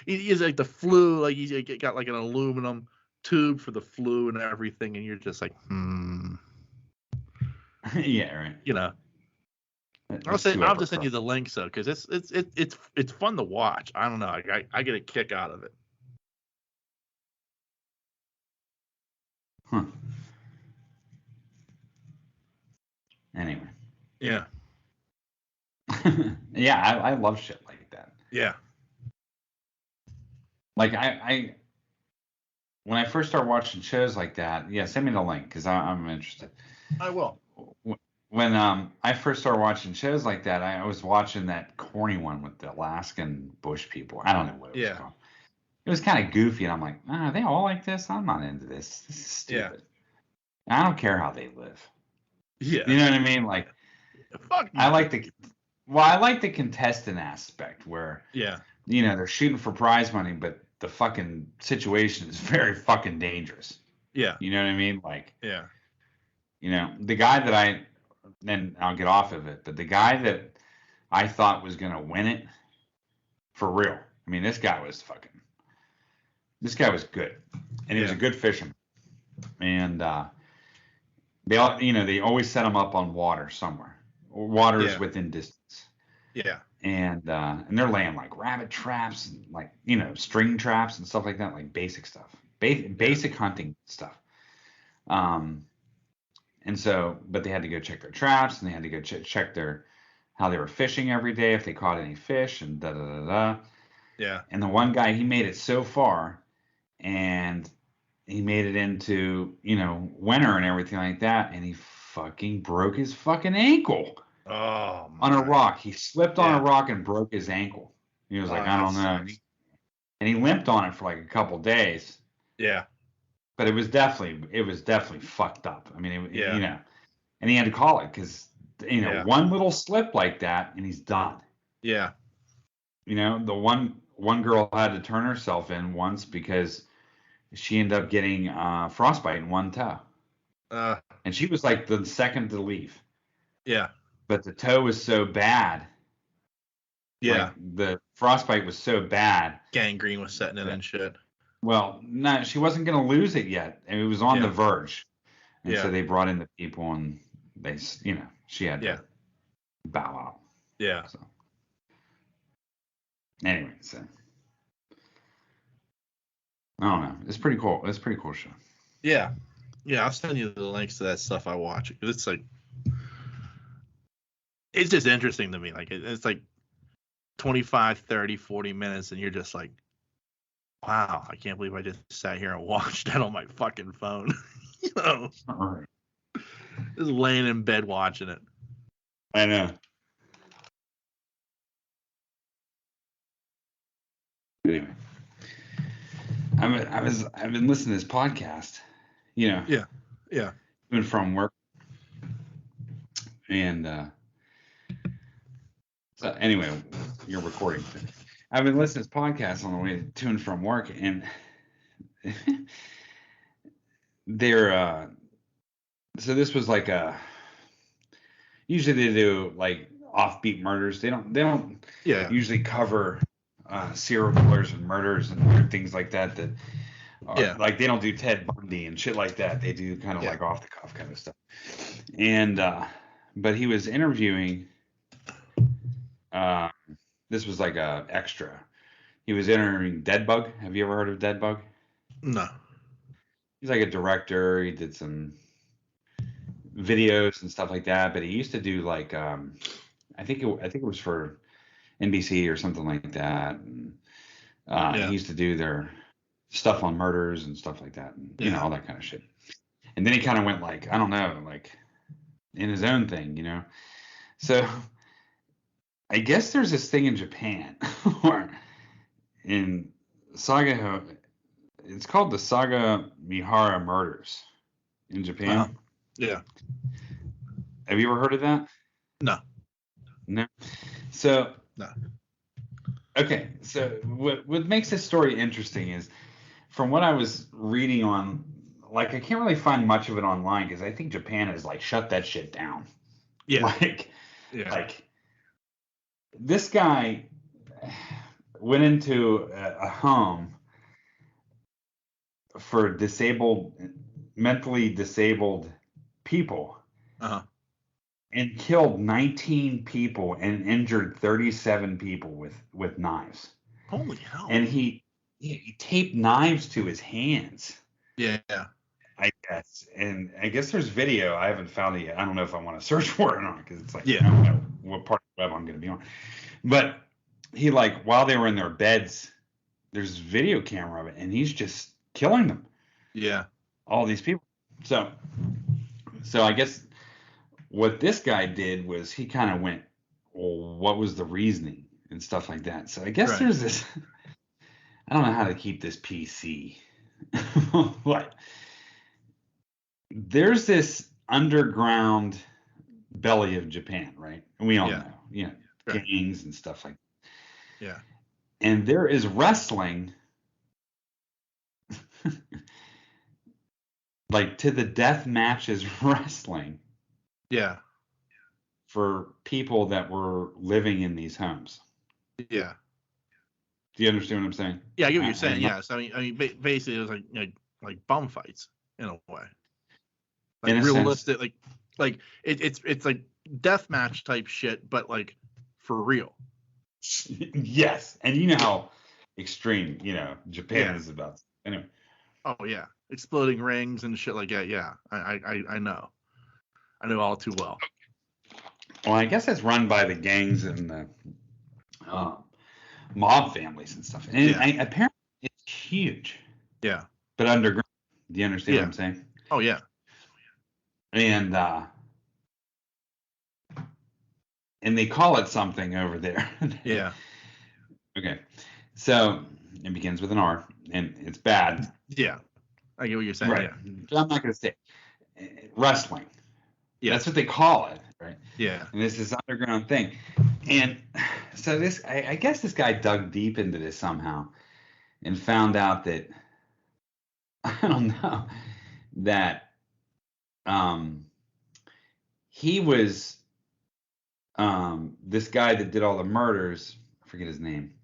He's like the flue, like he's got like an aluminum tube for the flue and everything, and you're just like Yeah, right. I'll just send you the link, so because it's fun to watch. I don't know, I get a kick out of it. Huh. Anyway. Yeah. Yeah, I love shit like that. Yeah. Like I when I first started watching shows like that, send me the link because I'm interested. I will. When I first started watching shows like that, I was watching that corny one with the Alaskan bush people. I don't know what it was called. It was kind of goofy, and I'm like, are they all like this? I'm not into this. This is stupid. Yeah. I don't care how they live. Yeah. You know what I mean? Like, fuck. I like the contestant aspect where they're shooting for prize money, but the fucking situation is very fucking dangerous. Yeah. You know what I mean? Like, yeah. The guy that then I'll get off of it, but the guy that I thought was going to win it for real. I mean, this guy was good, and he was a good fisherman. And they always set him up on water somewhere. Water is within distance. Yeah. And they're laying like rabbit traps and like string traps and stuff like that, like basic stuff, basic hunting stuff. And so, but they had to go check their traps, and they had to go check how they were fishing every day, if they caught any fish, and da da da da. Yeah. And the one guy, he made it so far, and he made it into winter and everything like that, and he fucking broke his fucking ankle. Oh. On a rock, he slipped on a rock and broke his ankle. He was like, I don't know, and he limped on it for like a couple days. Yeah. But it was definitely fucked up. I mean, and he had to call it because one little slip like that and he's done. Yeah. The one girl had to turn herself in once because she ended up getting frostbite in one toe. And she was like the second to leave. Yeah. But the toe was so bad. Yeah. Like, the frostbite was so bad. Gangrene was setting in and shit. Well, no, she wasn't going to lose it yet. And it was on the verge. And so they brought in the people, and they, she had to bow out. Yeah. So anyway, so I don't know. It's pretty cool. It's a pretty cool show. Yeah. Yeah, I'll send you the links to that stuff I watch. Because it's like, it's just interesting to me. Like, it's like 25, 30, 40 minutes, and you're just like, wow, I can't believe I just sat here and watched that on my fucking phone. All right. Just laying in bed watching it. I know. Anyway, I've been listening to this podcast. Yeah. Even from work, and so anyway, you're recording. I've been listening to this podcast on the way to and from work, and they're so this was like usually they do like offbeat murders. They don't usually cover serial killers and murders and weird things like that like they don't do Ted Bundy and shit like that. They do kind of like off the cuff kind of stuff. And but he was interviewing this was like a extra. He was interviewing Deadbug. Have you ever heard of Deadbug? No. He's like a director. He did videos and stuff like that. But he used to do like I think it was for NBC or something like that. And he used to do their stuff on murders and stuff like that, and all that kind of shit. And then he kind of went like, I don't know, like in his own thing. So I guess there's this thing in Japan or in Saga. It's called the Saga Mihara murders in Japan. Uh-huh. Yeah. Have you ever heard of that? No. No. So. No. Okay. So what makes this story interesting is, from what I was reading on, like, I can't really find much of it online because I think Japan has like shut that shit down. Yeah. Like this guy went into a home for mentally disabled people, and killed 19 people and injured 37 people with knives. Holy hell! And he taped knives to his hands. Yeah. I guess. And I guess there's video. I haven't found it yet. I don't know if I want to search for it or not, because it's like, I don't know what part of the web I'm going to be on. But he, like, while they were in their beds, there's a video camera of it, and he's just killing them. Yeah. All these people. So I guess what this guy did was he kind of went, well, what was the reasoning and stuff like that. So I guess there's this, I don't know how to keep this PC. What? There's this underground belly of Japan, right? And we all know, gangs and stuff like that. Yeah. And there is wrestling, like to the death matches wrestling. Yeah. For people that were living in these homes. Yeah. Do you understand what I'm saying? Yeah, I get what you're saying. Yeah. So I mean, basically, it was like bum fights in a way. Like realistic, like it's like death match type shit, but like for real. Yes, and you know how extreme Japan is about. Anyway. Oh yeah, exploding rings and shit like that. Yeah, I know. I know all too well. Well, I guess it's run by the gangs and the mob families and stuff. And apparently it's huge. Yeah. But underground. Do you understand what I'm saying? Oh, yeah. And they call it something over there. Yeah. Okay. So it begins with an R, and it's bad. Yeah. I get what you're saying. Right. Yeah. So I'm not going to say wrestling. Yeah. That's what they call it, right? Yeah. And this is underground thing. And so I guess this guy dug deep into this somehow and found out that, I don't know, that he was this guy that did all the murders, I forget his name.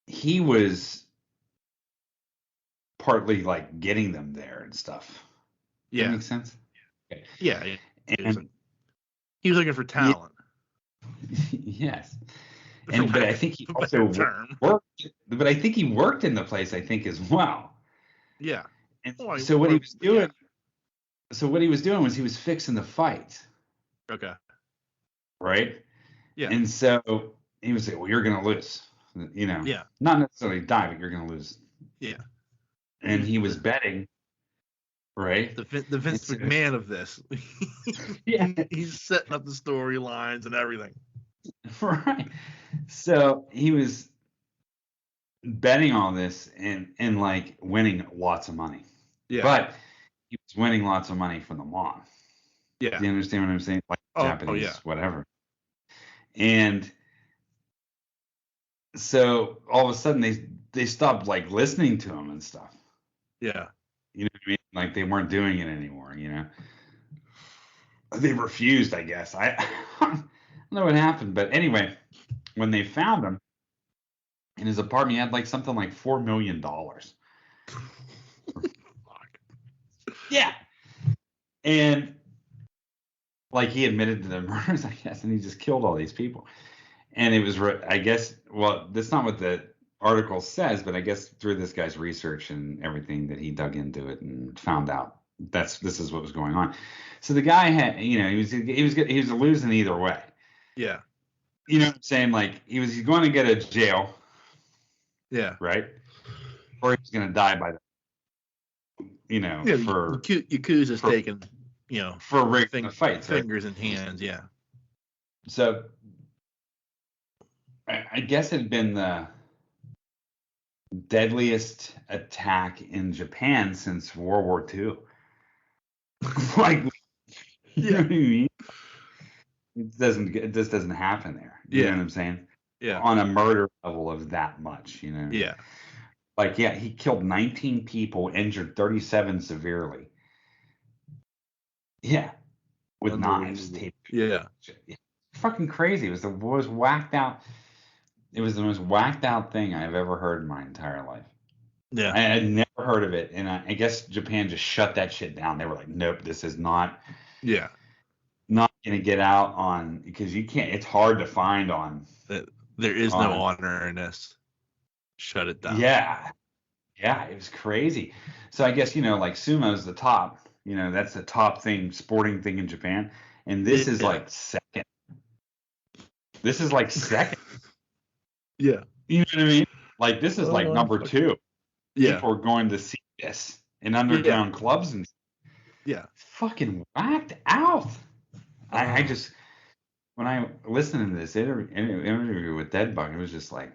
He was partly like getting them there and stuff. Yeah. That makes sense? Okay. Yeah. He was looking for talent. Yes. But I think he also worked. But I think he worked in the place, I think, as well. Yeah. And so what he was doing. Yeah. So what he was doing was he was fixing the fight. Okay. Right. Yeah. And so he was saying, "Well, you're gonna lose." Yeah. Not necessarily die, but you're gonna lose. Yeah. And he was betting. Right. The Vince McMahon of this. Yeah. He's setting up the storylines and everything. Right. So he was betting on this and like winning lots of money. Yeah. But he was winning lots of money from the mob. Yeah. Do you understand what I'm saying? Like Japanese, whatever. And so all of a sudden they stopped like listening to him and stuff. Yeah. You know what I mean? Like they weren't doing it anymore, They refused, I guess. I don't know what happened, but anyway, when they found him in his apartment, he had like something like $4 million. Yeah. And like he admitted to the murders, I guess, and he just killed all these people. And it was, I guess, well, that's not what the article says, but I guess through this guy's research and everything that he dug into it and found out this is what was going on. So the guy had, he was losing either way. Yeah. You know what I'm saying? Like he's going to get a jail. Yeah. Right. Or he's going to die by for Yakuza's taking, for rigging the fights, fingers and hands. Yeah. So I guess it had been the deadliest attack in Japan since World War II. Like, you know what I mean? It just doesn't happen there. You know what I'm saying? Yeah. On a murder level of that much, Yeah. Like, yeah, he killed 19 people, injured 37 severely. Yeah. With knives taped. Yeah. Fucking crazy. It was the most whacked out. It was the most whacked out thing I've ever heard in my entire life. Yeah. I had never heard of it. And I guess Japan just shut that shit down. They were like, nope, this is not. Yeah. Not going to get out on, because you can't, it's hard to find on. There is no honor in this. Shut it down. Yeah. Yeah, it was crazy. So I guess, like sumo's the top, that's the top thing, sporting thing in Japan. And this is like second. This is like second. Yeah. You know what I mean? Like this is like number 2. Yeah. People are going to see this in underground clubs and fucking whacked out. I just, when I listened to this interview with Deadbug, it was just like,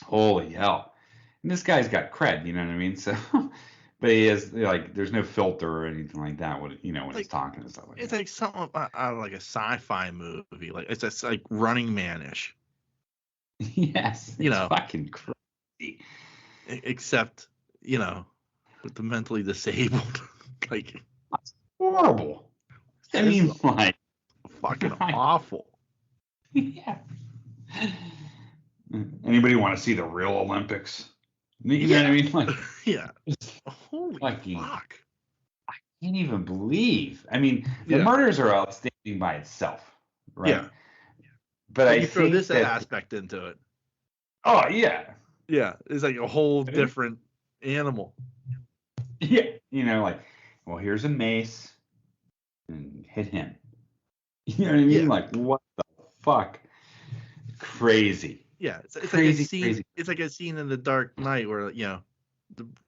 holy hell. And this guy's got cred, you know what I mean? So, but he has, like, there's no filter or anything like that when he's talking and stuff like that. It's like something out of like a sci-fi movie. Like, it's like Running Man-ish. Yes. It's fucking crazy. Except, with the mentally disabled. Like, that's horrible. I mean, like, fucking awful. Yeah. Anybody want to see the real Olympics? You know what I mean? Like, yeah. Holy fuck. I can't even believe. I mean, the murders are outstanding by itself, right? Yeah. But I throw this aspect into it. Oh yeah. Yeah, it's like a whole different animal. Yeah, like, well, here's a mace, and hit him. You know what I mean? Yeah. Like, what the fuck? Crazy. Yeah, it's crazy, like a scene. Crazy. It's like a scene in The Dark Knight where the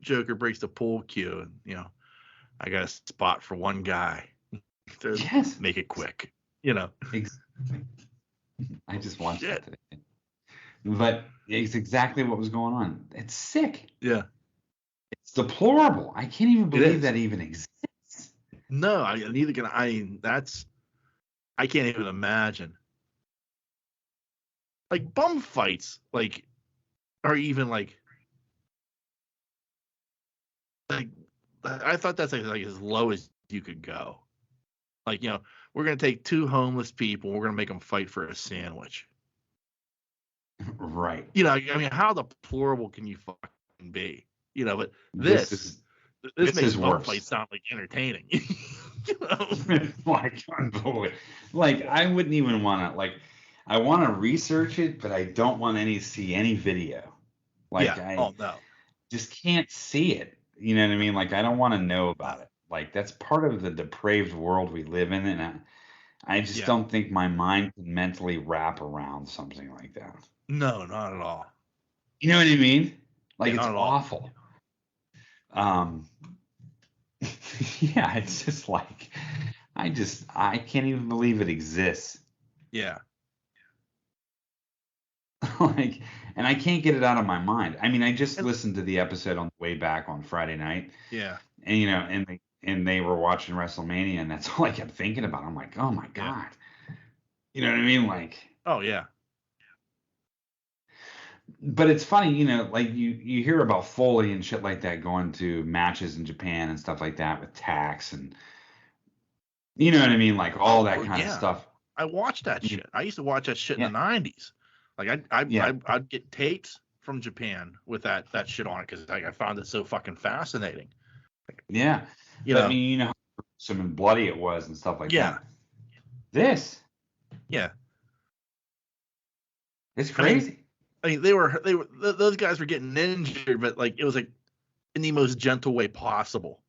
Joker breaks the pool cue, and I got a spot for one guy. Yes. Make it quick. Exactly. I just watched it today. But it's exactly what was going on. It's sick. Yeah. It's deplorable. I can't even believe that even exists. No, neither can I. I can't even imagine. Like bum fights, like, are even like I thought that's like as low as you could go. Like, we're gonna take 2 homeless people, we're gonna make them fight for a sandwich. Right. I mean, how deplorable can you fucking be? But this makes bum fights sound like entertaining. Like, unbelievable. Like, I wouldn't even want to, like, I want to research it, but I don't want to see any video. Like, I just can't see it. You know what I mean? Like, I don't want to know about it. Like, that's part of the depraved world we live in, and I just don't think my mind can mentally wrap around something like that. No, not at all. You know what I mean? Like, it's awful. Yeah, it's just like, I can't even believe it exists. Yeah. Like, and I can't get it out of my mind. I mean, I just listened to the episode on the way back on Friday night. Yeah. And and they were watching WrestleMania, and that's all I kept thinking about. I'm like, oh my God. You know what I mean? Like, oh yeah. But it's funny, like you hear about Foley and shit like that going to matches in Japan and stuff like that with tax and you know what I mean, like all that kind of stuff. I watched that shit. I used to watch that shit in the 90s. Like I'd get tapes from Japan with that shit on it because I found it so fucking fascinating. Yeah. I mean, how gruesome and bloody it was and stuff like that. This. Yeah. It's crazy. I mean, they were those guys were getting injured, but like it was like in the most gentle way possible.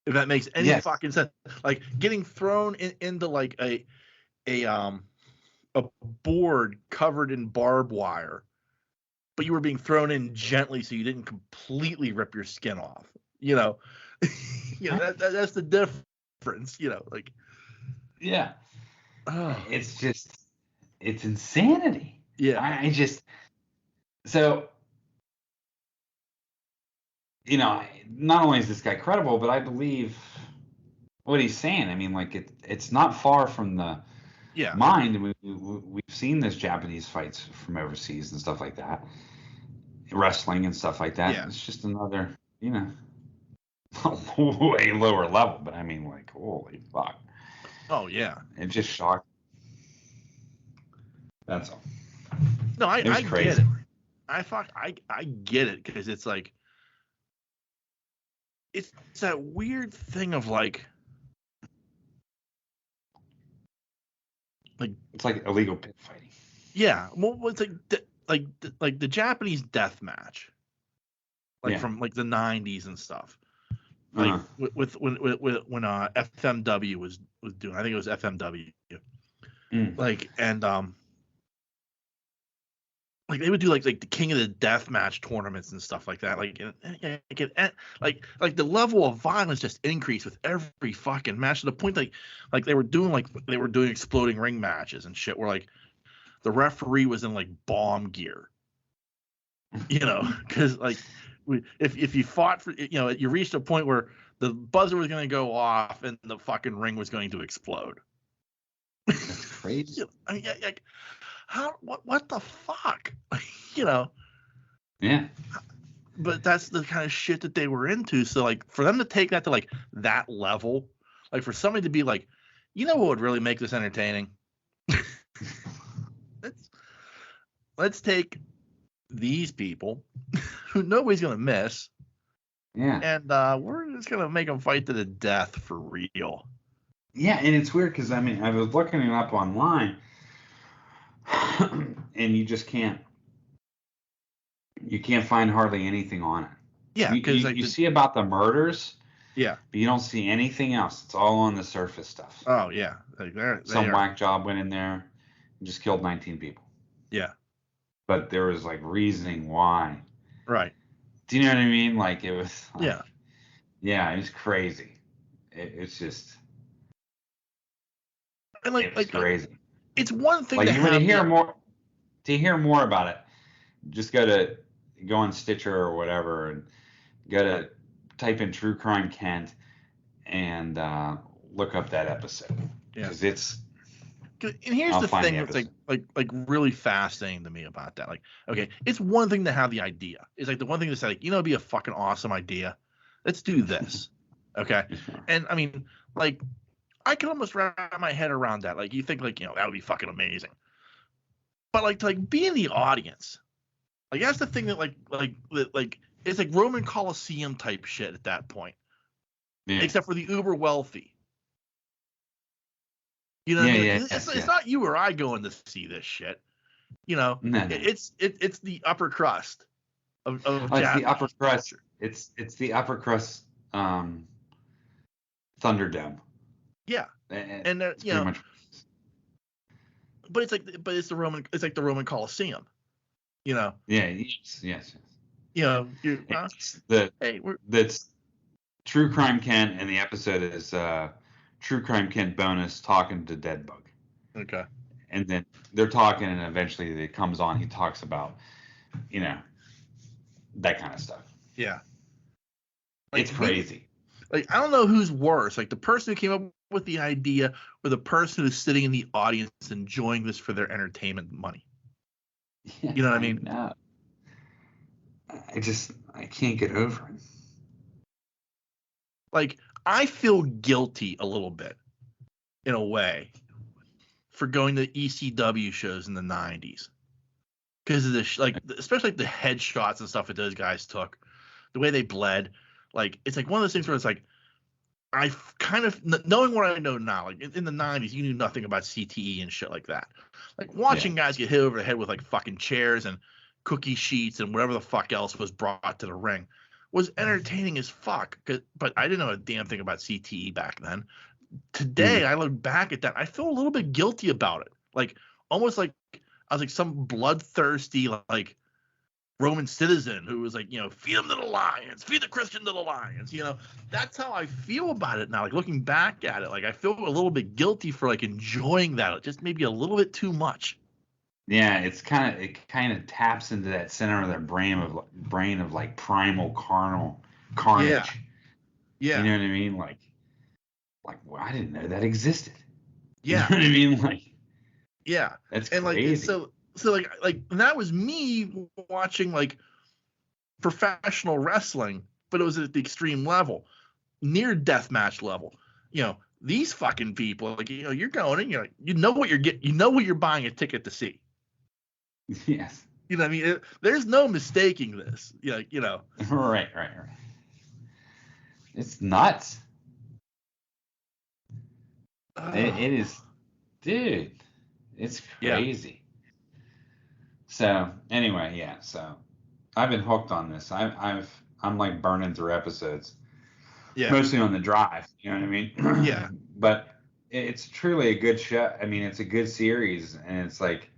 If that makes any Yes. fucking sense. Like getting thrown into like a board covered in barbed wire, but you were being thrown in gently so you didn't completely rip your skin off. You know, that's the difference. You know, like Yeah. It's just, it's insanity. Yeah. I just, so, you know, not only is this guy credible, but I believe what he's saying. I mean, like it's not far from the mind. We've seen this Japanese fights from overseas and stuff like that, wrestling and stuff like that. Yeah. It's just another, you know, way lower level. But I mean, like, holy fuck. Oh yeah. It just shocked. That's all. No, I crazy. get it. I get it, because it's like it's that weird thing of like it's like illegal pit fighting. Yeah, well, it's like the Japanese death match, like from like the '90s and stuff. Like with when FMW was doing, I think it was FMW. Like and like they would do like the King of the Death Match tournaments and stuff like that. Like the level of violence just increased with every fucking match, to the point like they were doing exploding ring matches and shit, where like the referee was in like bomb gear, you know, because like if you fought for, you know, you reached a point where the buzzer was going to go off and the fucking ring was going to explode. That's crazy. I mean, like, what the fuck, you know? Yeah. But that's the kind of shit that they were into. So like for them to take that to like that level, like for somebody to be like, you know what would really make this entertaining? Let's take these people who nobody's gonna miss, and we're just gonna make them fight to the death for real. Yeah, and it's weird because I mean I was looking it up online, and you just can't find hardly anything on it. Yeah, because you see about the murders. Yeah, but you don't see anything else. It's all on the surface stuff. Oh yeah, like some whack job went in there and just killed 19 people. Yeah. But there was like reasoning why. Right. Do you know what I mean? Like it was. Like, yeah. Yeah, it was crazy. It's just. And like crazy. It's one thing like to when you hear more. To hear more about it, just go on Stitcher or whatever and type in True Crime Kent and look up that episode. Because it's. And here's the thing that's like really fascinating to me about that. Like, okay, it's one thing to have the idea. It's like the one thing to say, like, you know, it'd be a fucking awesome idea. Let's do this. Okay. And I mean, like, I can almost wrap my head around that. Like, you think like, you know, that would be fucking amazing. But like to like be in the audience, like that's the thing that like it's like Roman Coliseum type shit at that point. Yeah. Except for the uber wealthy. You know what I mean? It's not you or I going to see this shit. You know, it's the upper crust of it's the upper crust. It's the upper crust Thunderdome. Yeah, and you know, but it's the Roman Coliseum. You know. Yeah. Yes. You know, that's True Crime Kent, and the episode is True Crime Kent bonus talking to Deadbug. Okay. And then they're talking, and eventually it comes on. He talks about, you know, that kind of stuff. Yeah. Like, it's crazy. Like, I don't know who's worse, like the person who came up with the idea or the person who's sitting in the audience enjoying this for their entertainment money. Yeah, you know what I mean? No. I can't get over it. Like, I feel guilty a little bit, in a way, for going to ECW shows in the 90s. Because of this, like, especially like the headshots and stuff that those guys took, the way they bled. Like, it's like one of those things where it's like, I kind of, knowing what I know now, like in the 90s, you knew nothing about CTE and shit like that. Like, watching guys get hit over the head with like fucking chairs and cookie sheets and whatever the fuck else was brought to the ring was entertaining as fuck. But I didn't know a damn thing about CTE back then. Today, I look back at that, I feel a little bit guilty about it. Like, almost like I was like some bloodthirsty, like, Roman citizen who was like, feed them to the lions, feed the Christian to the lions. That's how I feel about it now. Like, looking back at it, like, I feel a little bit guilty for like enjoying that, just maybe a little bit too much. Yeah, it kind of taps into that center of their brain of like primal carnage. Yeah. You know what I mean? Like, well, I didn't know that existed. Yeah. You know what I mean? Like, yeah. That's and crazy. Like, so like that was me watching like professional wrestling, but it was at the extreme level, near death match level. These fucking people, like, you're going in, you know what you're getting, what you're buying a ticket to see. Yes. You know what I mean? There's no mistaking this. Right. It's nuts. It is, dude. It's crazy. Yeah. So anyway, yeah. So I've been hooked on this. I'm like burning through episodes. Yeah. Mostly on the drive. You know what I mean? Yeah. But it's truly a good show. I mean, it's a good series, and it's like,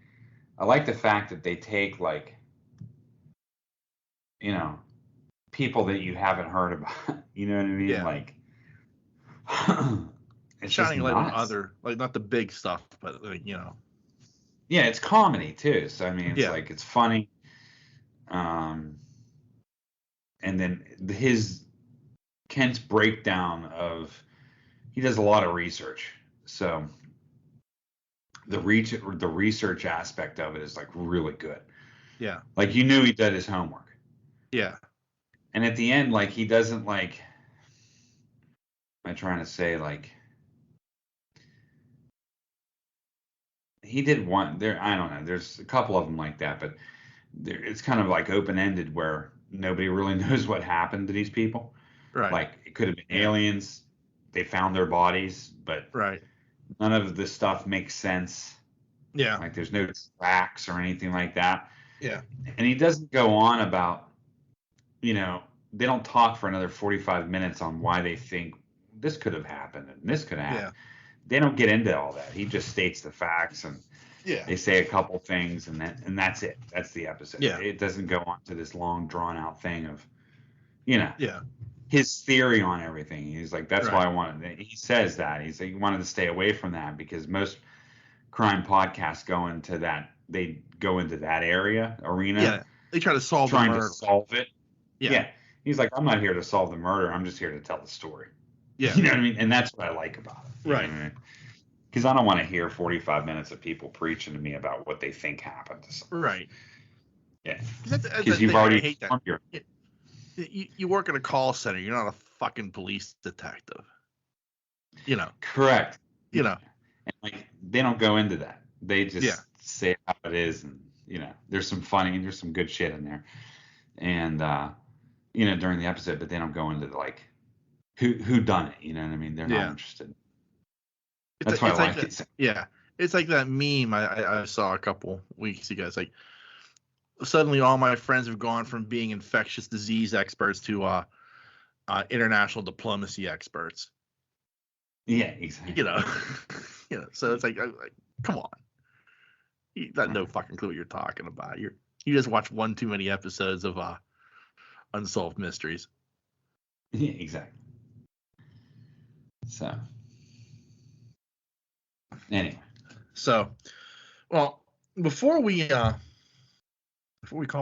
I like the fact that they take like, people that you haven't heard about. You know what I mean? Yeah. Like, it's shining light on other, like, not the big stuff, but like, Yeah, it's comedy too. So I mean, it's like, it's funny. And then Kent's breakdown of, he does a lot of research. So the research aspect of it is like really good. Yeah. Like, you knew he did his homework. Yeah. And at the end, like, he doesn't like, am I trying to say, like, he did one there, I don't know, there's a couple of them like that, but it's kind of like open-ended where nobody really knows what happened to these people. Right. Like, it could have been aliens, they found their bodies, but none of this stuff makes sense. Yeah. Like, there's no tracks or anything like that. Yeah. And he doesn't go on about, they don't talk for another 45 minutes on why they think this could have happened and this could have happened. Yeah. They don't get into all that. He just states the facts, and they say a couple things, and that's it. That's the episode. Yeah. It doesn't go on to this long, drawn-out thing of, his theory on everything. He's like, that's why I wanted. He says that. He's like, he wanted to stay away from that because most crime podcasts go into that. They go into that arena. Yeah. They try to solve the murder. To solve it. Yeah. He's like, I'm not here to solve the murder. I'm just here to tell the story. Yeah. You know what I mean? And that's what I like about it. Right. Because I don't want to hear 45 minutes of people preaching to me about what they think happened to someone. Right. Yeah. Because you've already hate that. You work in a call center. You're not a fucking police detective. Correct. And like, they don't go into that. They just say how it is, and there's some funny, there's some good shit in there, and during the episode, but they don't go into the, like, who done it. You know what I mean? They're not interested. That's why I like it. Yeah, it's like that meme I saw a couple weeks ago. It's like, suddenly all my friends have gone from being infectious disease experts to international diplomacy experts. Yeah, exactly. So it's like, come on. You got no fucking clue what you're talking about. You just watch one too many episodes of Unsolved Mysteries. Yeah, exactly. So anyway. So, well, before we call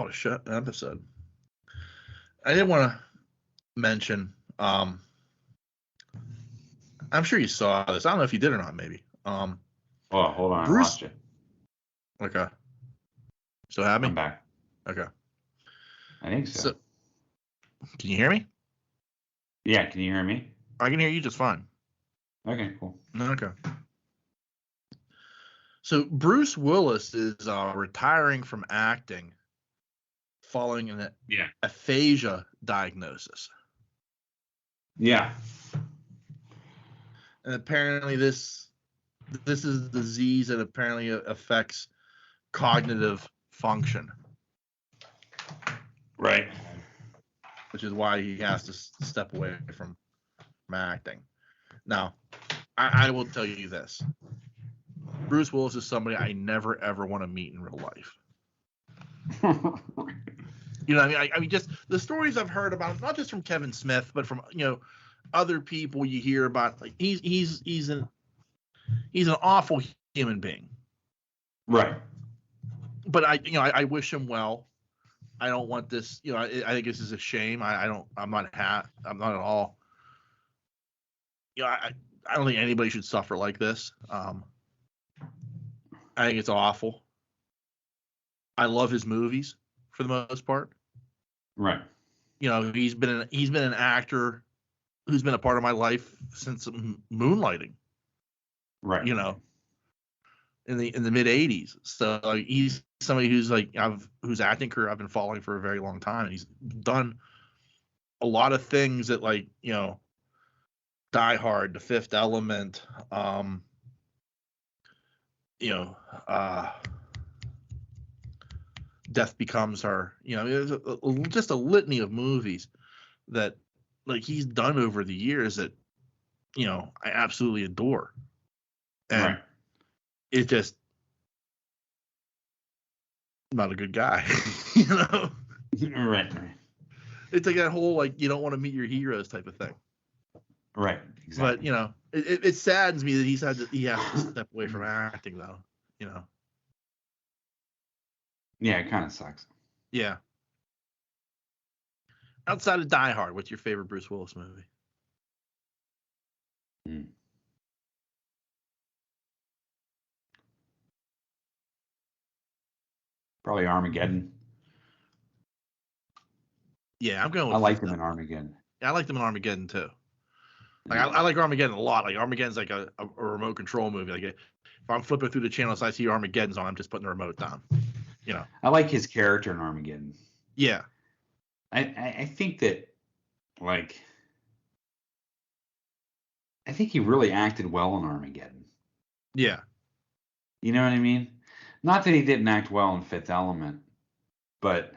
it an episode, I did want to mention, I'm sure you saw this. I don't know if you did or not, maybe. Oh, hold on. Bruce, I lost you. Okay. Still have me? I'm back. Okay. I think so. Can you hear me? Yeah, can you hear me? I can hear you just fine. Okay, cool. Okay. So Bruce Willis is retiring from acting following an aphasia diagnosis. Yeah. And apparently this is a disease that apparently affects cognitive function. Right. Which which is why he has to step away from acting. Now, I will tell you this: Bruce Willis is somebody I never ever want to meet in real life. You know what I mean? I mean, just the stories I've heard about, not just from Kevin Smith, but from other people you hear about. Like he's an awful human being. Right. But I wish him well. I don't want this. I think this is a shame. I'm not at all. I don't think anybody should suffer like this. I think it's awful. I love his movies for the most part. Right. He's been an actor who's been a part of my life since Moonlighting. Right. In the mid '80s. So he's somebody who's whose acting career I've been following for a very long time, and he's done a lot of things that Die Hard, The Fifth Element, Death Becomes Her. There's just a litany of movies that he's done over the years that I absolutely adore, and right. It's just not a good guy. Right. It's like that whole you don't want to meet your heroes type of thing. Right. Exactly. But it saddens me that he has to step away from acting though. Yeah, it kind of sucks. Yeah. Outside of Die Hard, what's your favorite Bruce Willis movie? Probably Armageddon. Yeah, I'm going with I liked him in Armageddon. Yeah, I liked him in Armageddon too. I like Armageddon a lot. Armageddon's like a remote control movie. If I'm flipping through the channels, I see Armageddon's on, I'm just putting the remote down. I like his character in Armageddon. Yeah. I think that I think he really acted well in Armageddon. Yeah. You know what I mean? Not that he didn't act well in Fifth Element, but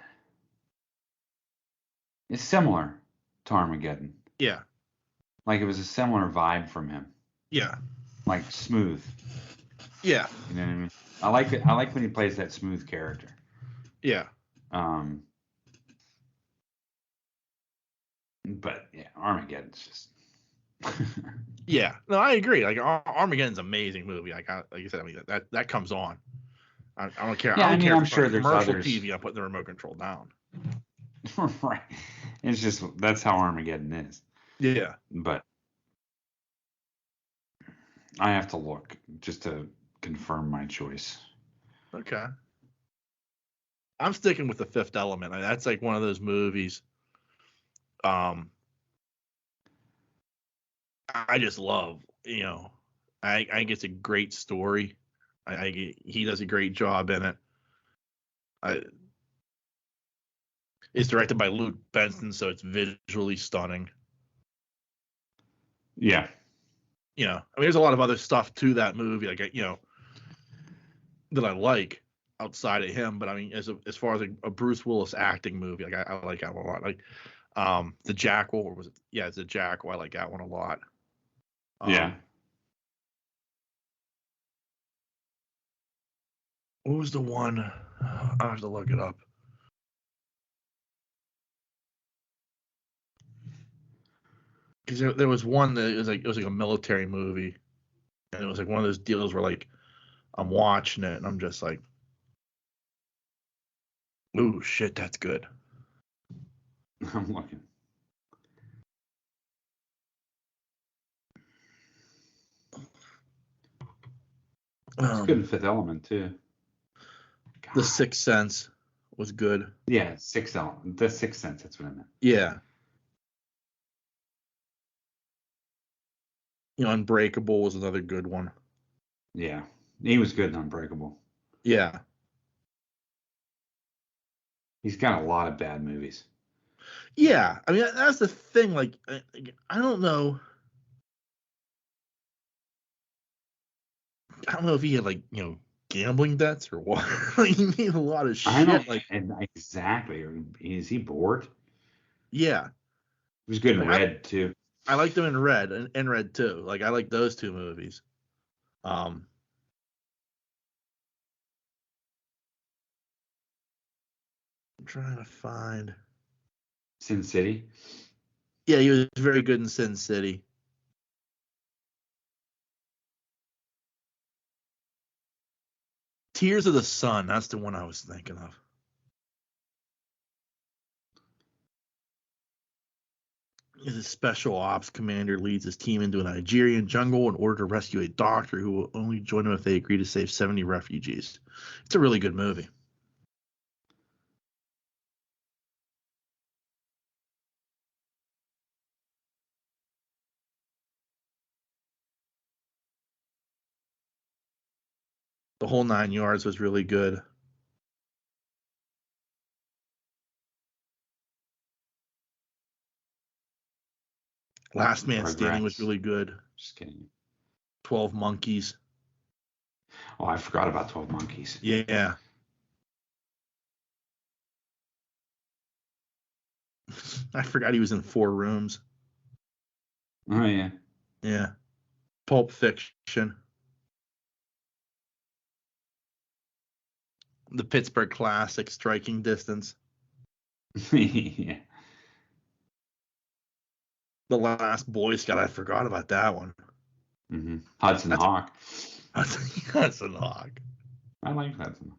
it's similar to Armageddon. Yeah. It was a similar vibe from him. Yeah. Smooth. Yeah. You know what I mean? I like it. I like when he plays that smooth character. Yeah. But yeah, Armageddon's just. Yeah. No, I agree. Armageddon's an amazing movie. Like you said, I mean that comes on. I don't care. Yeah, I don't care I'm if sure there's commercial others. TV. I'm putting the remote control down. Right. It's just that's how Armageddon is. Yeah. But I have to look just to confirm my choice. Okay. I'm sticking with The Fifth Element. That's one of those movies. I just love. I think it's a great story. He does a great job in it. It's directed by Luke Benson, so it's visually stunning. Yeah. There's a lot of other stuff to that movie, that I like outside of him. But I mean, as far as a Bruce Willis acting movie, I like that one a lot. The Jackal, or was it? Yeah, it's The Jackal. I like that one a lot. Yeah. What was the one? I'll have to look it up. Because there was one that it was like a military movie, and it was one of those deals where I'm watching it and I'm just like, ooh, shit, that's good. I'm looking. It's good in Fifth Element too. God. The Sixth Sense was good. Yeah, Sixth Element. The Sixth Sense. That's what I meant. Yeah. Unbreakable was another good one. Yeah, he was good in Unbreakable. Yeah. He's got a lot of bad movies. Yeah, I mean that's the thing. I don't know. I don't know if he had gambling debts or what. He made a lot of shit. And exactly. Is he bored? Yeah. He was good in Like, Red too. I liked him in Red and Red too. Like I like those two movies. I'm trying to find. Sin City. Yeah, he was very good in Sin City. Tears of the Sun. That's the one I was thinking of. He's a special ops commander, leads his team into a Nigerian jungle in order to rescue a doctor who will only join him if they agree to save 70 refugees. It's a really good movie. The whole 9 yards was really good. Last Man Standing was really good. Just kidding. 12 Monkeys. Oh, I forgot about 12 Monkeys. Yeah. I forgot he was in 4 Rooms. Oh, yeah. Yeah. Pulp Fiction. The Pittsburgh Classic, Striking Distance. Yeah. The Last Boy Scout. I forgot about that one. Mm-hmm. Hudson Hawk. Hudson Hawk. I like Hudson.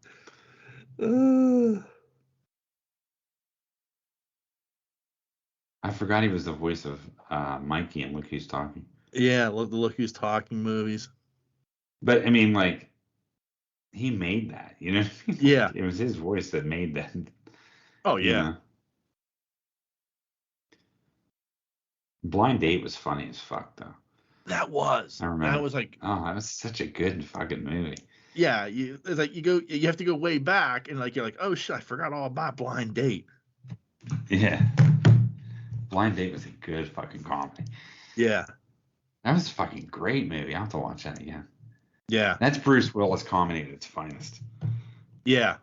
I forgot he was the voice of Mikey and Look Who's Talking. Yeah, the Look Who's Talking movies. But I mean, like, he made that, you know? Yeah. It was his voice that made that. Oh, yeah. You know? Blind Date was funny as fuck, though. That was. I remember. That was like. Oh, that was such a good fucking movie. Yeah, it's like you have to go way back, and like you're like, oh shit, I forgot all about Blind Date. Yeah. Blind Date was a good fucking comedy. Yeah. That was a fucking great movie. I'll have to watch that again. Yeah. That's Bruce Willis comedy at its finest. Yeah.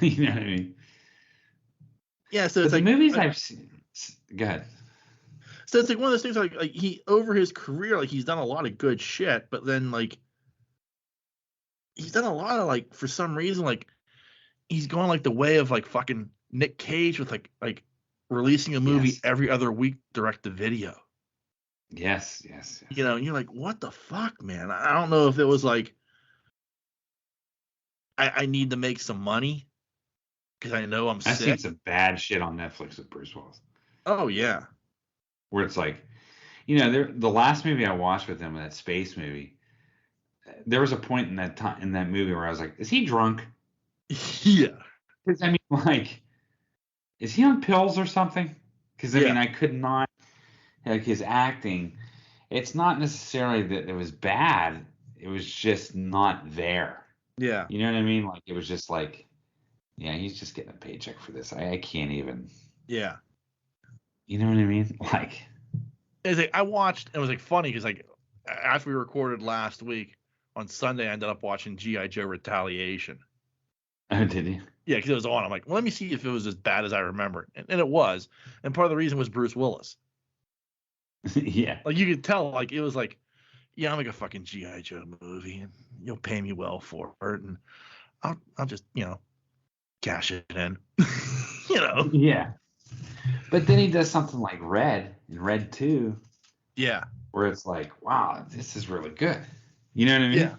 You know what I mean? Yeah, so it's the like movies I've seen. Go ahead. So it's like one of those things like he over his career, like he's done a lot of good shit, but then like he's done a lot of like for some reason like he's gone like the way of like fucking Nic Cage with like releasing a movie every other week direct to video. Yes. You know, and you're like, what the fuck, man? I don't know if it was like I need to make some money because I know I'm sick. I've seen some bad shit on Netflix with Bruce Willis. Oh yeah. Where it's like, you know, the last movie I watched with him, that space movie, there was a point in that time in that movie where I was like, is he drunk? Yeah. Because I mean, like, is he on pills or something? Because I mean, I could not like his acting. It's not necessarily that it was bad. It was just not there. Yeah. You know what I mean? Like it was just like, yeah, he's just getting a paycheck for this. I can't even. Yeah. You know what I mean? Like, it's like I watched. It was like funny because like after we recorded last week on Sunday, I ended up watching G.I. Joe Retaliation. Oh, did you? Yeah, because it was on. I'm like, well, let me see if it was as bad as I remember, and it was. And part of the reason was Bruce Willis. Yeah. Like you could tell, like it was like, yeah, I'll make a fucking G.I. Joe movie, and you'll pay me well for it, and I'll just cash it in. Yeah. But then he does something like Red and Red 2. Yeah. Where it's like, wow, this is really good. You know what I mean? Yeah.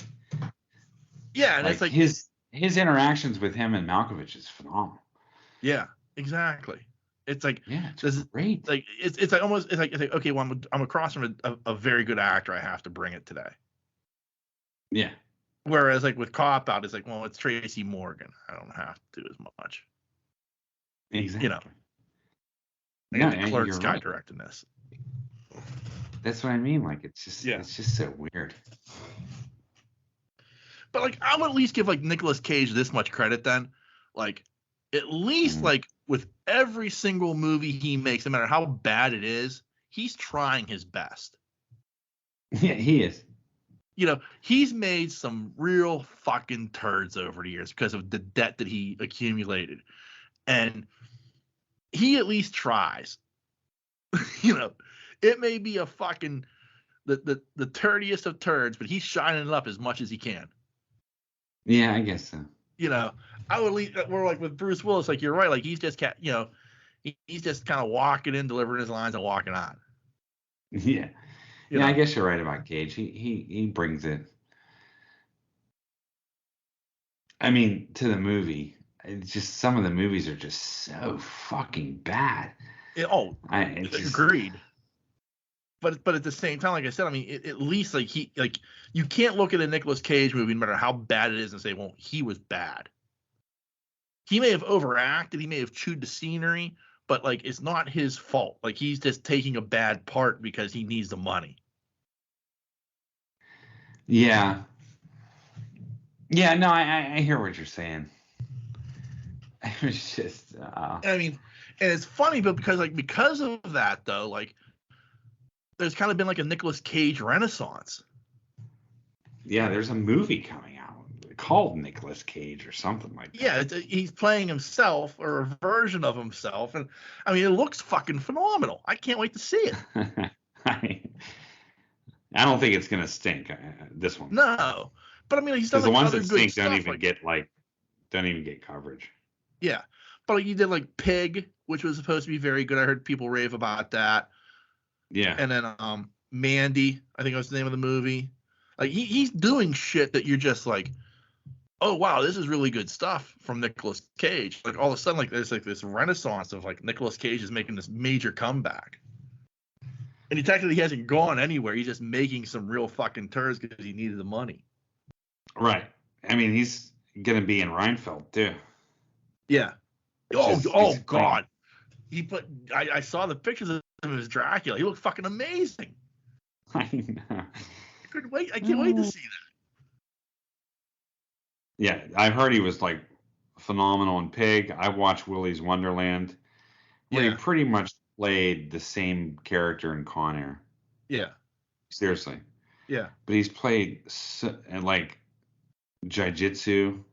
Yeah, and like it's like his interactions with him and Malkovich is phenomenal. Yeah, exactly. It's like it's great. Like it's like almost it's like okay, well I'm across from a very good actor. I have to bring it today. Yeah. Whereas like with Cop Out, it's like, well, it's Tracy Morgan. I don't have to do as much. Exactly. The Clerks guy directing this. That's what I mean. Like it's just so weird. But like I would at least give like Nicolas Cage this much credit then. Like at least like with every single movie he makes, no matter how bad it is, he's trying his best. Yeah, he is. He's made some real fucking turds over the years because of the debt that he accumulated. And he at least tries. You know, it may be a fucking the turdiest of turds, but he's shining it up as much as he can. Yeah, I guess so. You know, I would leave. We're like with Bruce Willis, like you're right. Like he's just he's just kind of walking in, delivering his lines, and walking on. Yeah, You know? I guess you're right about Cage. He brings it. I mean, to the movie, it's just some of the movies are just so fucking bad. Agreed. But at the same time, like I said, I mean, at least like you can't look at a Nicolas Cage movie, no matter how bad it is, and say, well, he was bad. He may have overacted, he may have chewed the scenery, but like it's not his fault. Like he's just taking a bad part because he needs the money. Yeah. Yeah, no, I hear what you're saying. It was just. I mean, and it's funny, but because of that though, like there's kind of been like a Nicolas Cage renaissance. Yeah, there's a movie coming out called Nicolas Cage or something like that. Yeah, he's playing himself or a version of himself, and I mean it looks fucking phenomenal. I can't wait to see it. I don't think it's gonna stink. This one. No. But I mean, he's done the ones other that good stink stuff, don't even get coverage. Yeah, but like, you did like Pig, which was supposed to be very good. I heard people rave about that. Yeah. And then Mandy, I think was the name of the movie. Like he's doing shit that you're just like, oh wow, this is really good stuff from Nicolas Cage. Like all of a sudden, like there's like this renaissance of like Nicolas Cage is making this major comeback. And he technically hasn't gone anywhere. He's just making some real fucking turds because he needed the money. Right. I mean, he's gonna be in Reinfeldt too. Yeah. God. I saw the pictures of him as Dracula. He looked fucking amazing. I know. I can't wait to see that. Yeah, I've heard he was like phenomenal in Pig. I watched Willy's Wonderland, where he pretty much played the same character in Con Air. Yeah. Seriously. Yeah. But he's played like Jiu-Jitsu,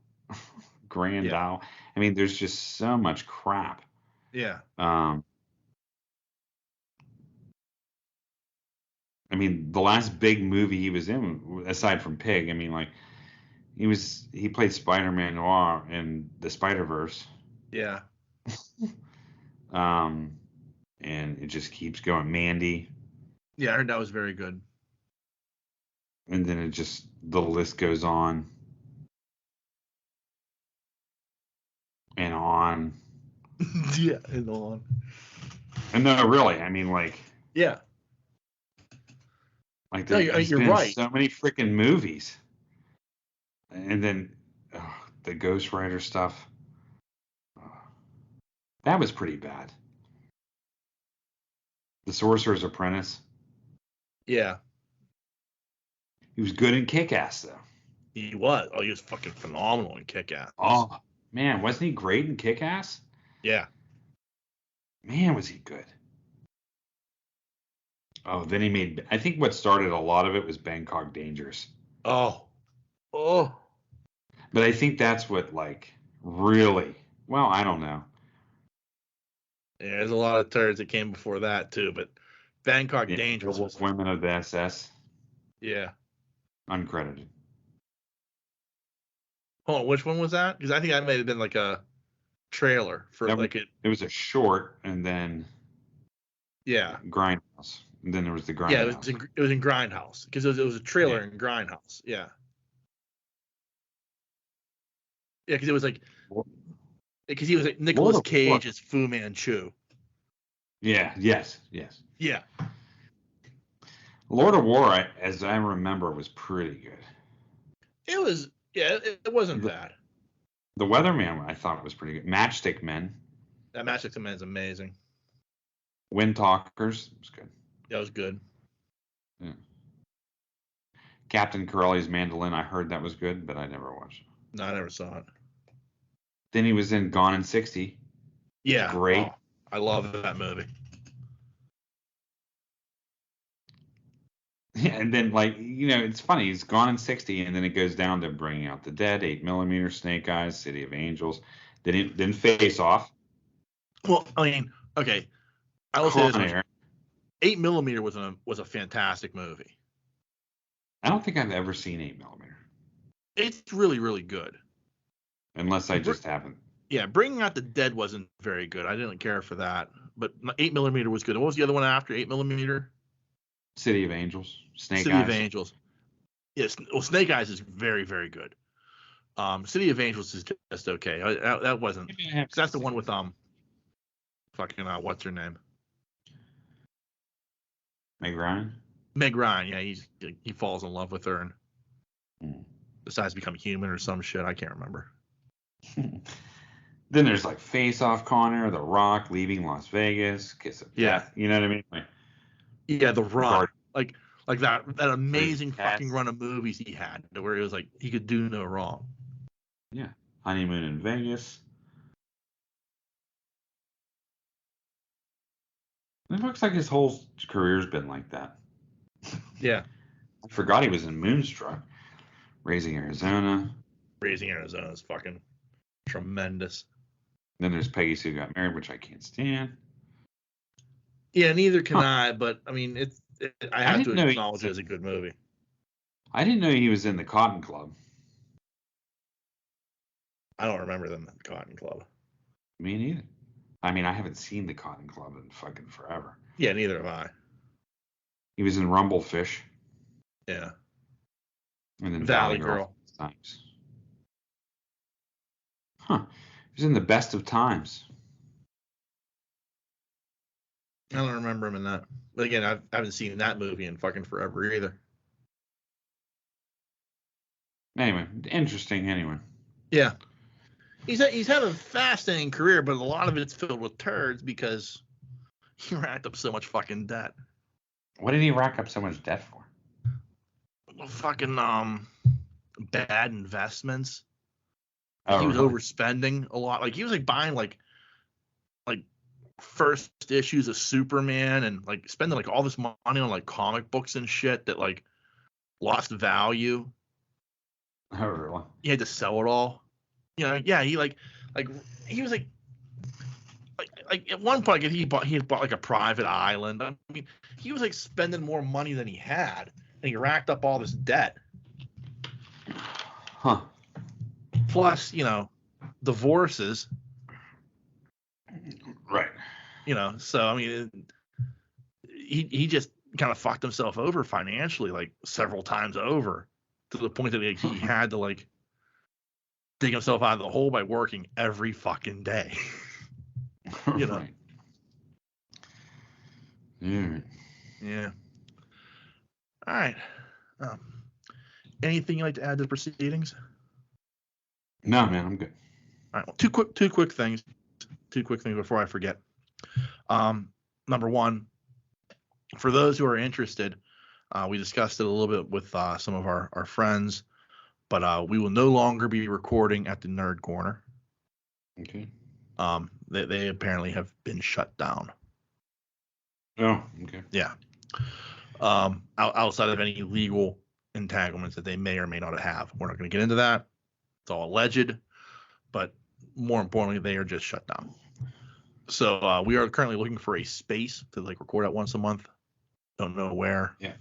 Grand Dao. I mean, there's just so much crap. Yeah. I mean, the last big movie he was in, aside from Pig, I mean, like he played Spider-Man Noir in the Spider-Verse. Yeah. And it just keeps going. Mandy. Yeah, I heard that was very good. And then the list goes on. And on. Yeah, and on. And no, really, I mean, like. Yeah. Like there's been right. So many freaking movies. And then the Ghost Rider stuff. That was pretty bad. The Sorcerer's Apprentice. Yeah. He was good in Kick-Ass, though. He was. Oh, he was fucking phenomenal in Kick-Ass. Oh, man, wasn't he great in Kick-Ass? Yeah. Man, was he good. Oh, then I think what started a lot of it was Bangkok Dangerous. Oh. But I think that's what, like, really, well, I don't know. Yeah, there's a lot of turds that came before that, too, but Bangkok Dangerous was... Women of the SS. Yeah. Uncredited. Hold on, which one was that? Because I think that may have been like a trailer for it was a short, and then Grindhouse, and then there was the Grindhouse. Yeah, it was in Grindhouse because it was a trailer in Grindhouse. Yeah. Yeah, because it was like because he was like Nicolas Cage as Fu Manchu. Yeah. Yes. Yeah. Lord of War, as I remember, was pretty good. It was. Yeah, it wasn't bad. The Weatherman, I thought, was pretty good. Matchstick Men. That Matchstick Men is amazing. Wind Talkers was good. That was good. Yeah. Captain Corelli's Mandolin, I heard that was good, but I never watched it. No, I never saw it. Then he was in Gone in 60. Yeah. Great. Oh, I love that movie. Yeah, and then, like, it's funny. He's Gone in 60, and then it goes down to Bringing Out the Dead, 8mm, Snake Eyes, City of Angels. Then Face Off. Well, I mean, okay, I will say Con this much. Air. 8mm was a fantastic movie. I don't think I've ever seen 8mm. It's really, really good. Unless I just haven't. Yeah, Bringing Out the Dead wasn't very good. I didn't care for that. But 8mm was good. What was the other one after 8mm? City of Angels. Snake City Eyes. of Angels. Yes, well, Snake Eyes is very, very good. City of Angels is just okay. That wasn't. That's the one with fucking what's her name? Meg Ryan. Meg Ryan. Yeah, he falls in love with her and decides to become human or some shit. I can't remember. Then there's like Face Off, Connor, The Rock, Leaving Las Vegas, Kiss of Death. You know what I mean? Like, yeah, The Rock. Like that amazing fucking run of movies he had, where it was like he could do no wrong. Yeah, Honeymoon in Vegas. It looks like his whole career's been like that. Yeah. I forgot he was in Moonstruck. Raising Arizona. Raising Arizona is fucking tremendous. Then there's Peggy Sue Got Married, which I can't stand. Yeah, neither can I, but I mean, I have to acknowledge it as a good movie. I didn't know he was in the Cotton Club. I don't remember them in the Cotton Club. Me neither. I mean, I haven't seen the Cotton Club in fucking forever. Yeah, neither have I. He was in Rumblefish. Yeah. And then Valley Girl. Times. Huh. He was in The Best of Times. I don't remember him in that. But again, I haven't seen that movie in fucking forever either. Anyway, interesting anyway. Yeah. He's had a fascinating career, but a lot of it's filled with turds because he racked up so much fucking debt. What did he rack up so much debt for? Fucking bad investments. Oh, he was really? overspending a lot. Like he was like buying like first issues of Superman and like spending like all this money on like comic books and shit that like lost value. Oh, really? He had to sell it all. You know, yeah, he he was like at one point he had bought like a private island. I mean, he was like spending more money than he had, and he racked up all this debt. Huh. Plus, you know, divorces. Right. You know, so I mean, he just kind of fucked himself over financially like several times over, to the point that like, he had to like dig himself out of the hole by working every fucking day. You know. Right. Yeah. Yeah. All right. Anything you'd like to add to the proceedings? No, man, I'm good. All right. Well, two quick things. Two quick things before I forget. Number one, for those who are interested, we discussed it a little bit with some of our friends, but we will no longer be recording at the Nerd Corner. Okay. They apparently have been shut down. Oh, okay. Yeah. Outside of any legal entanglements that they may or may not have. We're not going to get into that. It's all alleged, but more importantly, they are just shut down. So we are currently looking for a space to like record at once a month. Don't know where. Yeah.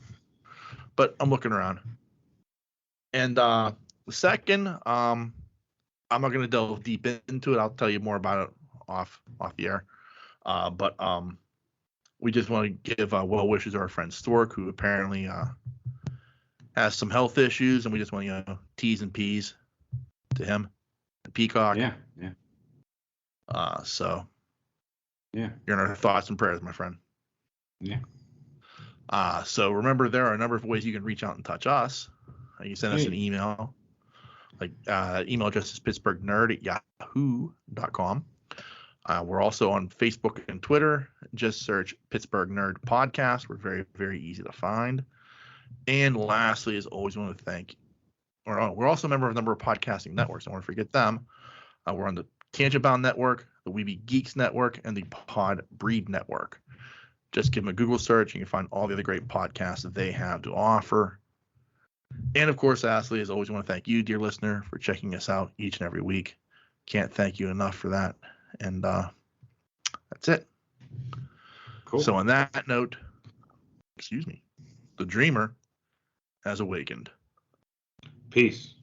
But I'm looking around. And the second, I'm not going to delve deep into it. I'll tell you more about it off the air. But we just want to give well wishes to our friend Stork, who apparently has some health issues, and we just want to T's and P's to him and Peacock. Yeah. So yeah, you're in our thoughts and prayers, my friend. Yeah. So remember, there are a number of ways you can reach out and touch us. You can send us an email. Like email address is pittsburghnerd@yahoo.com. We're also on Facebook and Twitter. Just search Pittsburgh Nerd Podcast. We're very, very easy to find. And lastly, as always, we want to thank. We're also a member of a number of podcasting networks. I don't want to forget them. We're on the Tangent Bound Network, the Weeby Geeks Network, and the Pod Breed Network. Just give them a Google search, and you can find all the other great podcasts that they have to offer. And of course, lastly, as always, I want to thank you, dear listener, for checking us out each and every week. Can't thank you enough for that. And That's it. Cool. So on that note, the dreamer has awakened. Peace.